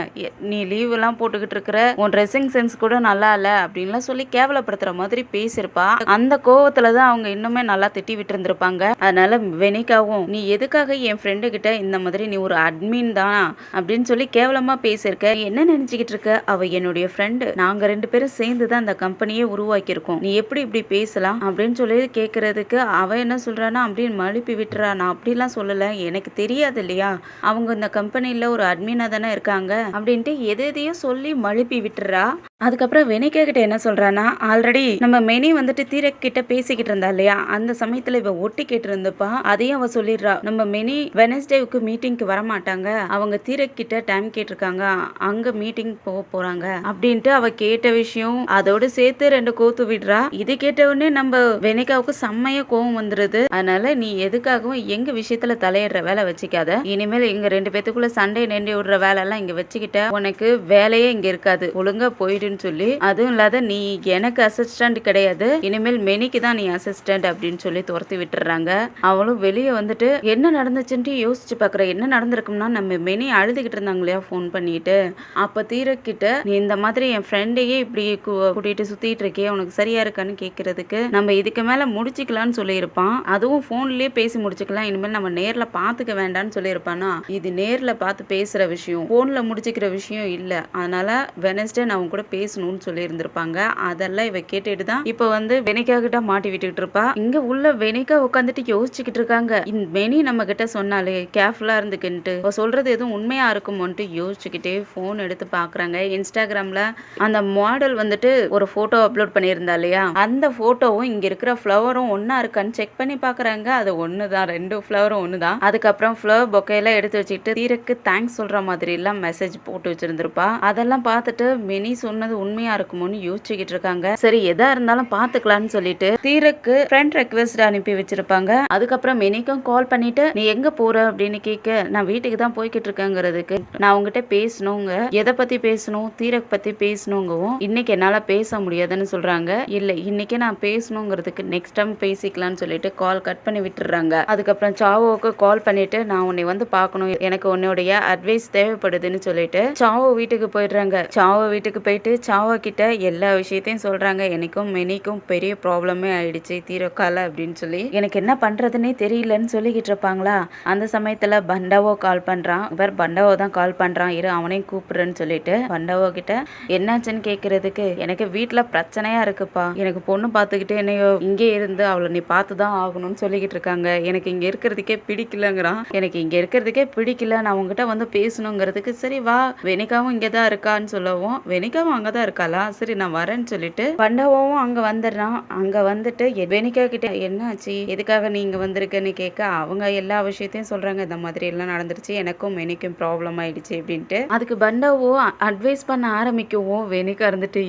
[SPEAKER 1] நீ லீவ் எல்லாம் போட்டுக்கிட்டு இருக்கிற, உன் ட்ரெஸ்ஸிங் சென்ஸ் கூட நல்லா இல்ல அப்படின்லாம் சொல்லி கேவலப்படுத்துற மாதிரி பேசியிருப்பா. அந்த கோவத்துல தான் அவங்க இன்னுமே நல்லா திட்டி விட்டு இருந்திருப்பாங்க. அதனால வெனிகாவும் நீ எதுக்காக என் ஃப்ரெண்டு கிட்ட இந்த மாதிரி நீ ஒரு அட்மின் தான் அப்படின்னு சொல்லி கேவலமா பேசியிருக்க, என்ன நினைச்சுக்கிட்டு இருக்க, அவ என்னுடைய ஃப்ரெண்டு, நாங்க 2 பேரும் சேர்ந்து தான் அந்த கம்பெனியே உருவாக்கியிருக்கோம், நீ எப்படி இப்படி பேசலாம் அப்படின்னு சொல்லி கேட்கறதுக்கு அவ என்ன சொல்றானா அப்படின்னு மழுப்பி விட்டுறா. நான் அப்படிலாம் சொல்லல, எனக்கு தெரியாது இல்லையா அவங்க இந்த கம்பெனில ஒரு அட்மினா தானே இருக்காங்க அப்படின்ட்டு எதையும் சொல்லி மழுப்பி விட்டுறா. அதுக்கப்புறம் வெனிகா கிட்ட என்ன சொல்றானா, ஆல்ரெடி நம்ம மெனி வந்துட்டு தீரக் கிட்ட பேசிக்கிட்டு இருந்தா இல்லையா, அந்த சமயத்துல இவ ஒட்டி கேட்டு இருந்தப்பா, அதையும் அவ சொல்லிடுறா. நம்ம மெனி வெனஸ்டேவுக்கு மீட்டிங்க்கு வர மாட்டாங்க, அவங்க தீரக் கிட்ட டைம் கேட்டிருக்காங்க, அங்க மீட்டிங் போறாங்க அப்படின்ட்டு அவ கேட்ட விஷயம் அதோட சேர்த்து 2 கோத்து விடுறா. இது கேட்ட உடனே நம்ம வெனிகாவுக்கு செம்மையா கோவம் வந்துருது. அதனால நீ எதுக்காகவும் எங்க விஷயத்துல தலையிடுற வேலை வச்சுக்காத, இனிமேல் எங்க 2 பேத்துக்குள்ள சண்டை நெண்டி விடுற வேலை எல்லாம் இங்க வச்சுக்கிட்ட உனக்கு வேலையே இங்க இருக்காது, ஒழுங்கா போயிடுன்னு சொல்லி, அதுவும் இல்லாத நீ எனக்கு அசிஸ்டன்ட் கிடையாது, இனிமேல் மெனிக்கு தான் நீ அசிஸ்டன்ட் அப்படின்னு சொல்லி துரத்தி விட்டுறாங்க. அவளும் வெளியே வந்துட்டு என்ன நடந்துச்சுன்ட்டு யோசிச்சு பாக்குற. என்ன நடந்திருக்கும்னா, நம்ம மெனி அழுதுகிட்டு இருந்தாங்க இல்லையா ஃபோன் பண்ணிட்டு, அப்ப தீரக்கிட்ட நீ இந்த மாதிரி என் ஃப்ரெண்டையே இப்படி கூட்டிட்டு சுத்திட்டு இருக்கே, உனக்கு சரியா இருக்கான்னு கேட்கறதுக்கு நம்ம இதுக்கு மேல முடிச்சுக்கலாம்னு சொல்லியிருப்பான். அதுவும் போன்லயே பேசி முடிச்சுக்கலாம், இனிமேல் நம்ம நேர்ல பாத்துக்க வேண்டாம்னு சொல்லியிருப்பானா. இது நேர்ல பார்த்து பேசுற விஷயம், போன்ல முடிச்சுக்கிற விஷயம் இல்ல, அதனால வெனஸ்டே நான் கூட பேசணும்னு சொல்லி இருந்திருப்பாங்க. அதெல்லாம் இவ கேட்டுட்டு தான் இப்ப வந்து வெனிகா கிட்ட மாட்டி விட்டுட்டு இருப்பா. இங்க உள்ள வெனிகா உட்காந்துட்டு யோசிச்சுக்கிட்டு இருக்காங்க, இந்த மெனி நம்ம கிட்ட சொன்னாலே கேர்ஃபுல்லா இருந்துக்கிட்டு அவ சொல்றது எதுவும் உண்மையா இருக்குமோன்ட்டு யோசிச்சுக்கிட்டே போன் எடுத்து பாக்குறாங்க. இன்ஸ்டாகிராம்ல அந்த மாடல் வந்துட்டு ஒரு போட்டோ அப்லோட் பண்ணியிருந்தா இல்லையா, அந்த போட்டோவும் இங்க இருக்கிற ஃப்ளவரும் ஒன்னா இருக்கான்னு செக் பண்ணி பாக்குறாங்க. அது ஒண்ணுதான், 2 ஃப்ளவரும் ஒண்ணுதான். அதுக்கப்புறம் ஃப்ளவர் பொக்கையெல்லாம் எடுத்து வச்சுக்கிட்டு தீரக்கு தேங்க்ஸ் சொல்ற மாதிரி எல்லாம் மெசேஜ் போட்டு வச்சிருந்திருப்பா. அதெல்லாம் பார்த்துட்டு மெனி சொன்னது உண்மையா இருக்குமோன்னு யோசிச்சுக்கிட்டு இருக்காங்க. சரி எதா இருந்தாலும் பாத்துக்கலாம்னு சொல்லிட்டு தீரக்கு ஃப்ரெண்ட் ரெக்வெஸ்ட் அனுப்பி வச்சிருப்பாங்க. அதுக்கப்புறம் மெனிக்கும் கால் பண்ணிட்டு நீ எங்க போற அப்படின்னு கேட்க, நான் வீட்டுக்கு தான் போய்கிட்டு இருக்கேங்கிறதுக்கு, நான் உங்ககிட்ட பேசணுங்க, எதை பத்தி பேசணும், தீரக் பத்தி பேசணுங்கவும், இன்னைக்கு என்னால பேச முடியாதுன்னு சொல்றாங்க. இல்ல இன்னைக்கு நான் பேசணுங்கிறதுக்கு நெக்ஸ்ட் டைம் பேசிக்கலாம்னு சொல்லிட்டு கால் கட் பண்ணி விட்டுறாங்க. அதுக்கப்புறம் சாவோக்கு கால் பண்ணிட்டு நான் உன்னை வந்து பார்க்கணும், எனக்கு உன்னுடைய அட்வைஸ் தேவைப்படுதுன்னு சொல்லிட்டு சாவோ வீட்டுக்கு போயிடுறாங்க. சாவோ வீட்டுக்கு போயிட்டு சாவோ கிட்ட எல்லா விஷயத்தையும் சொல்றாங்க. எனக்கும் மெனிக்கும் பெரிய ப்ராப்ளமே ஆயிடுச்சு தீரக்கால அப்படின்னு சொல்லி, எனக்கு என்ன பண்றதுன்னே தெரியலன்னு சொல்லிக்கிட்டு இருப்பாங்களா. அந்த சமயத்துல பண்டாவோ கால் பண்றான். இவர் பண்டாவோ தான் கால் பண்றான், இரு அவனையும் கூப்பிடுறேன்னு சொல்லிட்டு பண்டாவோ கிட்ட என்னாச்சுன்னு கேட்கறதுக்கு, எனக்கு வீட்டுல பிரச்சனையா இருக்குப்பா, எனக்கு பொண்ணு பார்த்துக்கிட்டு என்னையோ இங்கே இருந்து அவளை நீ பார்த்துதான் ஆகணும்னு சொல்லிக்கிட்டு இருக்காங்க, எனக்கு இங்க இருக்கிறதுக்கே பிடிக்கலங்கிறான். எனக்கு இங்க இருக்கிறதுக்கே பிடிக்கல, நான் உங்ககிட்ட வந்து பேசணுங்கிறதுக்கு, சரி வா வெனிகாவும் இங்கதான் இருக்கான்னு சொல்லவும், வெனிகாவும் அங்கதான் இருக்காளா, சரி நான் வரேன்னு சொல்லிட்டு பண்டாவும் அங்க வந்துடுறான். அங்க வந்துட்டு வெனிகா கிட்ட என்னாச்சு, எதுக்காக நீங்க வந்திருக்கன்னு கேட்க, அவங்க எல்லா விஷயத்தையும் சொல்றாங்க, இந்த மாதிரி எல்லாம் நடந்துருச்சு, எனக்கும் வெனிக்கும் ப்ராப்ளம் ஆயிடுச்சு அப்படின்ட்டு. அதுக்கு பண்டாவோ அட்வைஸ் பண்ண ஆரம்பிக்கவும், வெனிகா இருந்துட்டு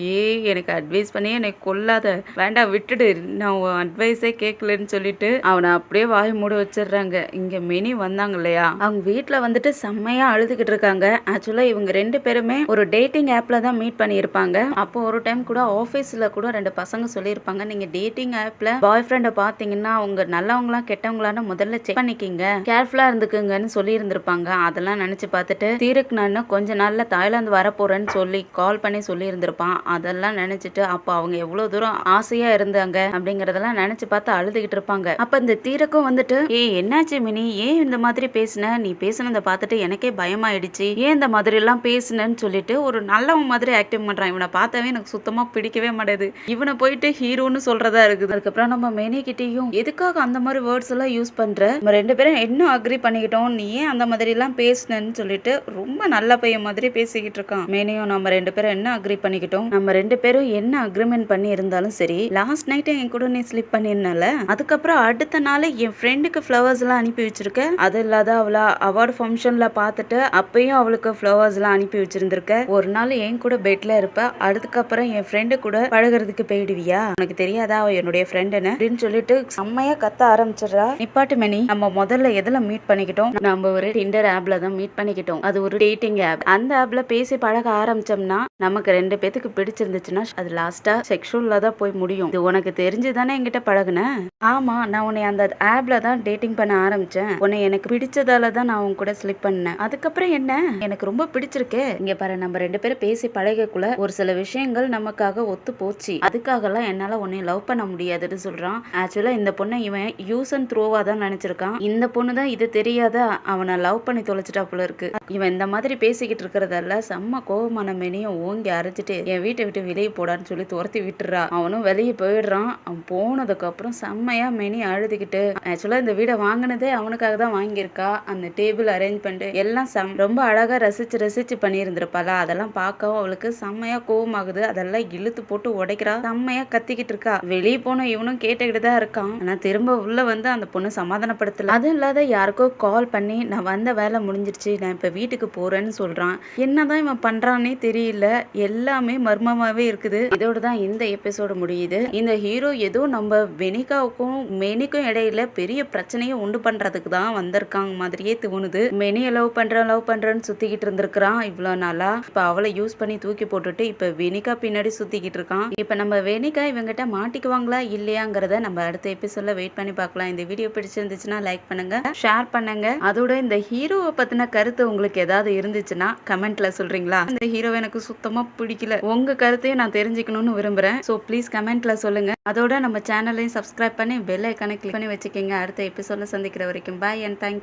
[SPEAKER 1] எனக்கு அட்வைஸ் பண்ணி எனக்கு கொல்லாத, வேண்டாம் விட்டுடு, நான் அட்வைஸே கேட்கலன்னு சொல்லிட்டு அவனை அப்படியே வாய் மூட வச்சிடுறாங்க. இங்க மெனி வந்தாங்க இல்லையா, அவங்க வீட்டுல வந்துட்டு செம்மையா அழுதுகிட்டு இருக்காங்க. ஆக்சுவலா இவங்க 2 பேருமே ஒரு டேட்டிங் ஆப்ல தான் மீட் பண்ணியிருப்பாங்க. அப்போ ஒரு டைம் கூட ஆஃபீஸில் கூட 2 பசங்க சொல்லியிருப்பாங்க, நீங்கள் டேட்டிங் ஆப்பில் பாய் ஃப்ரெண்டை பார்த்தீங்கன்னா அவங்க நல்லவங்களா கெட்டவங்களான்னு முதல்ல செக் பண்ணிக்கிங்க, கேர்ஃபுல்லாக இருந்துக்குங்கன்னு சொல்லியிருந்திருப்பாங்க. அதெல்லாம் நினச்சி பார்த்துட்டு தீரக் நான் கொஞ்ச நாளில் தாய்லாந்து வரப்போகிறேன்னு சொல்லி கால் பண்ணி சொல்லியிருந்திருப்பான். அதெல்லாம் நினச்சிட்டு அப்போ அவங்க எவ்வளோ தூரம் ஆசையாக இருந்தாங்க அப்படிங்கிறதெல்லாம் நினச்சி பார்த்து அழுதுகிட்டு இருப்பாங்க. அப்போ இந்த தீரக்கும் வந்துட்டு என்னாச்சு மினி, ஏன் இந்த மாதிரி பேசின, நீ பேசினதை பார்த்துட்டு எனக்கே பயமாயிடுச்சு, ஏன் இந்த மாதிரி எல்லாம் பேசினேன்னு சொல்லிட்டு ஒரு நல்லவன் மாதிரி ஆக்டிங் பண்ணுறான். இவனை பார்த்தாவே எனக்கு சுத்தமாக பிடிக்கவே மாட்டேது, இவனை போயிட்டு ஹீரோன்னு சொல்றதா இருக்குது. அதுக்கப்புறம் நம்ம மெனி கிட்டேயும் எதுக்காக அந்த மாதிரி வேர்ட்ஸ் எல்லாம் யூஸ் பண்ற, நம்ம 2 பேரும் இன்னும் அக்ரி பண்ணிக்கிட்டோம், நீ ஏன் அந்த மாதிரி எல்லாம் பேசினன்னு சொல்லிட்டு ரொம்ப நல்ல பையன் மாதிரி பேசிக்கிட்டு இருக்கான். மெனியும் நம்ம 2 பேரும் என்ன அக்ரி பண்ணிக்கிட்டோம், நம்ம 2 பேரும் என்ன அக்ரிமெண்ட் பண்ணி இருந்தாலும் சரி, லாஸ்ட் நைட் என் கூட நீ ஸ்லிப் பண்ணிருந்தால, அதுக்கப்புறம் அடுத்த நாள் என் ஃப்ரெண்டுக்கு ஃப்ளவர்ஸ் எல்லாம் அனுப்பி வச்சிருக்க, அது இல்லாத அவளை அவார்டு ஃபங்க்ஷன்ல பார்த்துட்டு அப்பயும் அவளுக்கு ஃப்ளவர்ஸ் எல்லாம் அனுப்பி வச்சிருந்திருக்க, ஒரு நாள் என் கூட பெட்ல இருப்ப, அதுக்கப்புறம் என் ஃப்ரெண்டு கூட பழகிறதுக்கு போயிடுவியா, உனக்கு தெரியாதா அவ என்னுடைய ஃப்ரெண்டுன்னு அப்படின்னு சொல்லிட்டு செம்மையா கத்த ஆரம்பிச்சிடுறா. நிப்பாட்டு மணி, நம்ம முதல்ல எதுல மீட் பண்ணிக்கிட்டோம், நம்ம ஒரு டிண்டர் ஆப்ல தான் மீட் பண்ணிக்கிட்டோம், அது ஒரு டேட்டிங் ஆப். அந்த ஆப்ல பேசி பழக ஆரம்பிச்சோம்னா நமக்கு 2 பேத்துக்கு பிடிச்சிருந்துச்சுன்னா அது லாஸ்டா செக்ஷுவல்ல தான் போய் முடியும். இது உனக்கு தெரிஞ்சுதானே என்கிட்ட பழகுன? ஆமா, நான் உன்னை அந்த ஆப்ல தான் டேட்டிங் பண்ண ஆரம்பிச்சேன், உன்னை எனக்கு பிடிச்சதால தான் நான் உன் கூட ஸ்லிப் பண்ணேன், அதுக்கப்புறம் என்ன, எனக்கு ரொம்ப பிடிச்சிருக்கே, இங்க பாரு நம்ம 2 பேரும் பேசி பழகக்குள்ள ஒரு சில விஷயங்கள் நமக்காக ஒத்து போச்சு, அதுக்காகலாம் என்னால உன்னை லவ் பண்ண முடியாதுன்னு சொல்றான். ஆக்சுவலா இந்த பொண்ணை இவன் யூஸ் அண்ட் த்ரோவா தான் நினைச்சிருக்கான். இந்த பொண்ணு தான் இது தெரியாத அவனை லவ் பண்ணி தொலைச்சிட்டா போல இருக்கு. இவன் இந்த மாதிரி பேசிக்கிட்டு இருக்கிறதால செம்ம கோபமான மெனியும் ஓங்கி அரைச்சிட்டு என் வீட்டை விட்டு வெளியே போடான்னு சொல்லி துரத்தி விட்டுறா. அவனும் வெளியே போயிடுறான். அவன் போனதுக்கு அப்புறம் செம்மையா மெனி அழுதுகிட்டு, ஆக்சுவலா இந்த வீடை வாங்கினதே அவனுக்காக தான் வாங்கியிருக்கா. அந்த டேபிள் அரேஞ்ச் பண்ணிட்டு எல்லாம் ரொம்ப அழகா ரசிச்சு ரசிச்சு பண்ணியிருந்திருப்பாளா. அதெல்லாம் பார்க்கவும் அவளுக்கு செம்மையா கோவமாகுது. அதெல்லாம் இழுத்து போட்டு உடைக்கிறா. செம்மையா கத்திக்கிட்டு இருக்கா. வெளியே போன இவனும் கேட்டுக்கிட்டு தான் இருக்கான். ஆனா திரும்ப உள்ள வந்து அந்த பொண்ணு சமாதானப்படுத்தல. அதுவும் இல்லாத யாருக்கோ கால் பண்ணி நான் வந்த வேலை முடிஞ்சிருச்சு, நான் இப்ப வீட்டுக்கு போறேன்னு சொல்றான். என்னதான் இவன் பண்றானே தெரியல. எல்லாமே மர்மமாவே இருக்குது. இதோட தான் இந்த எபிசோடு முடியுது. இந்த ஹீரோ ஏதோ நம்ம வெனிகாவுக்கும் மெனிக்கும் இடையில பெரிய பிரச்சனையை உண்டு பண்றதுக்கு தான் வந்திருக்காங்க மாதிரியே தோணுது. மெனியை லவ் பண்றேன்னு சுத்திக்கிட்டு இருந்திருக்கிறான் இவ்வளவு நாளா. இப்ப அவளை யூஸ் பண்ணி தூக்கி போட்டுட்டு இப்ப வெனிகா பின்னாடி சுத்திக்கிட்டு இருக்கான். இப்ப நம்ம வெனிகா இவங்கிட்ட மாட்டிக்குவாங்களா இல்லையாங்கிறத நம்ம அடுத்த எபிசோட்ல வெயிட் பண்ணி பார்க்கலாம். இந்த வீடியோ பிடிச்சிருந்துச்சுன்னா லைக் பண்ணுங்க, ஷேர் பண்ணுங்க. அதோட இந்த ஹீரோவை பத்தின கருத்து உங்களுக்கு ஏதாவது இருந்துச்சுன்னா கமெண்ட்ல சொல்றீங்களா? இந்த ஹீரோவை எனக்கு சுத்தமா பிடிக்கல. உங்க கருத்தையும் நான் தெரிஞ்சுக்கணும்னு விரும்புறேன். ஸோ ப்ளீஸ் கமெண்ட்ல சொல்லுங்க. அதோட நம்ம சேனலையும் சப்ஸ்கிரைப் பண்ணி பெல் ஐக்கானை கிளிக் பண்ணி வச்சுக்கோங்க. அடுத்த எபிசோட்ல சந்திக்கிற வரைக்கும் பாய் அண்ட் தேங்க்யூ.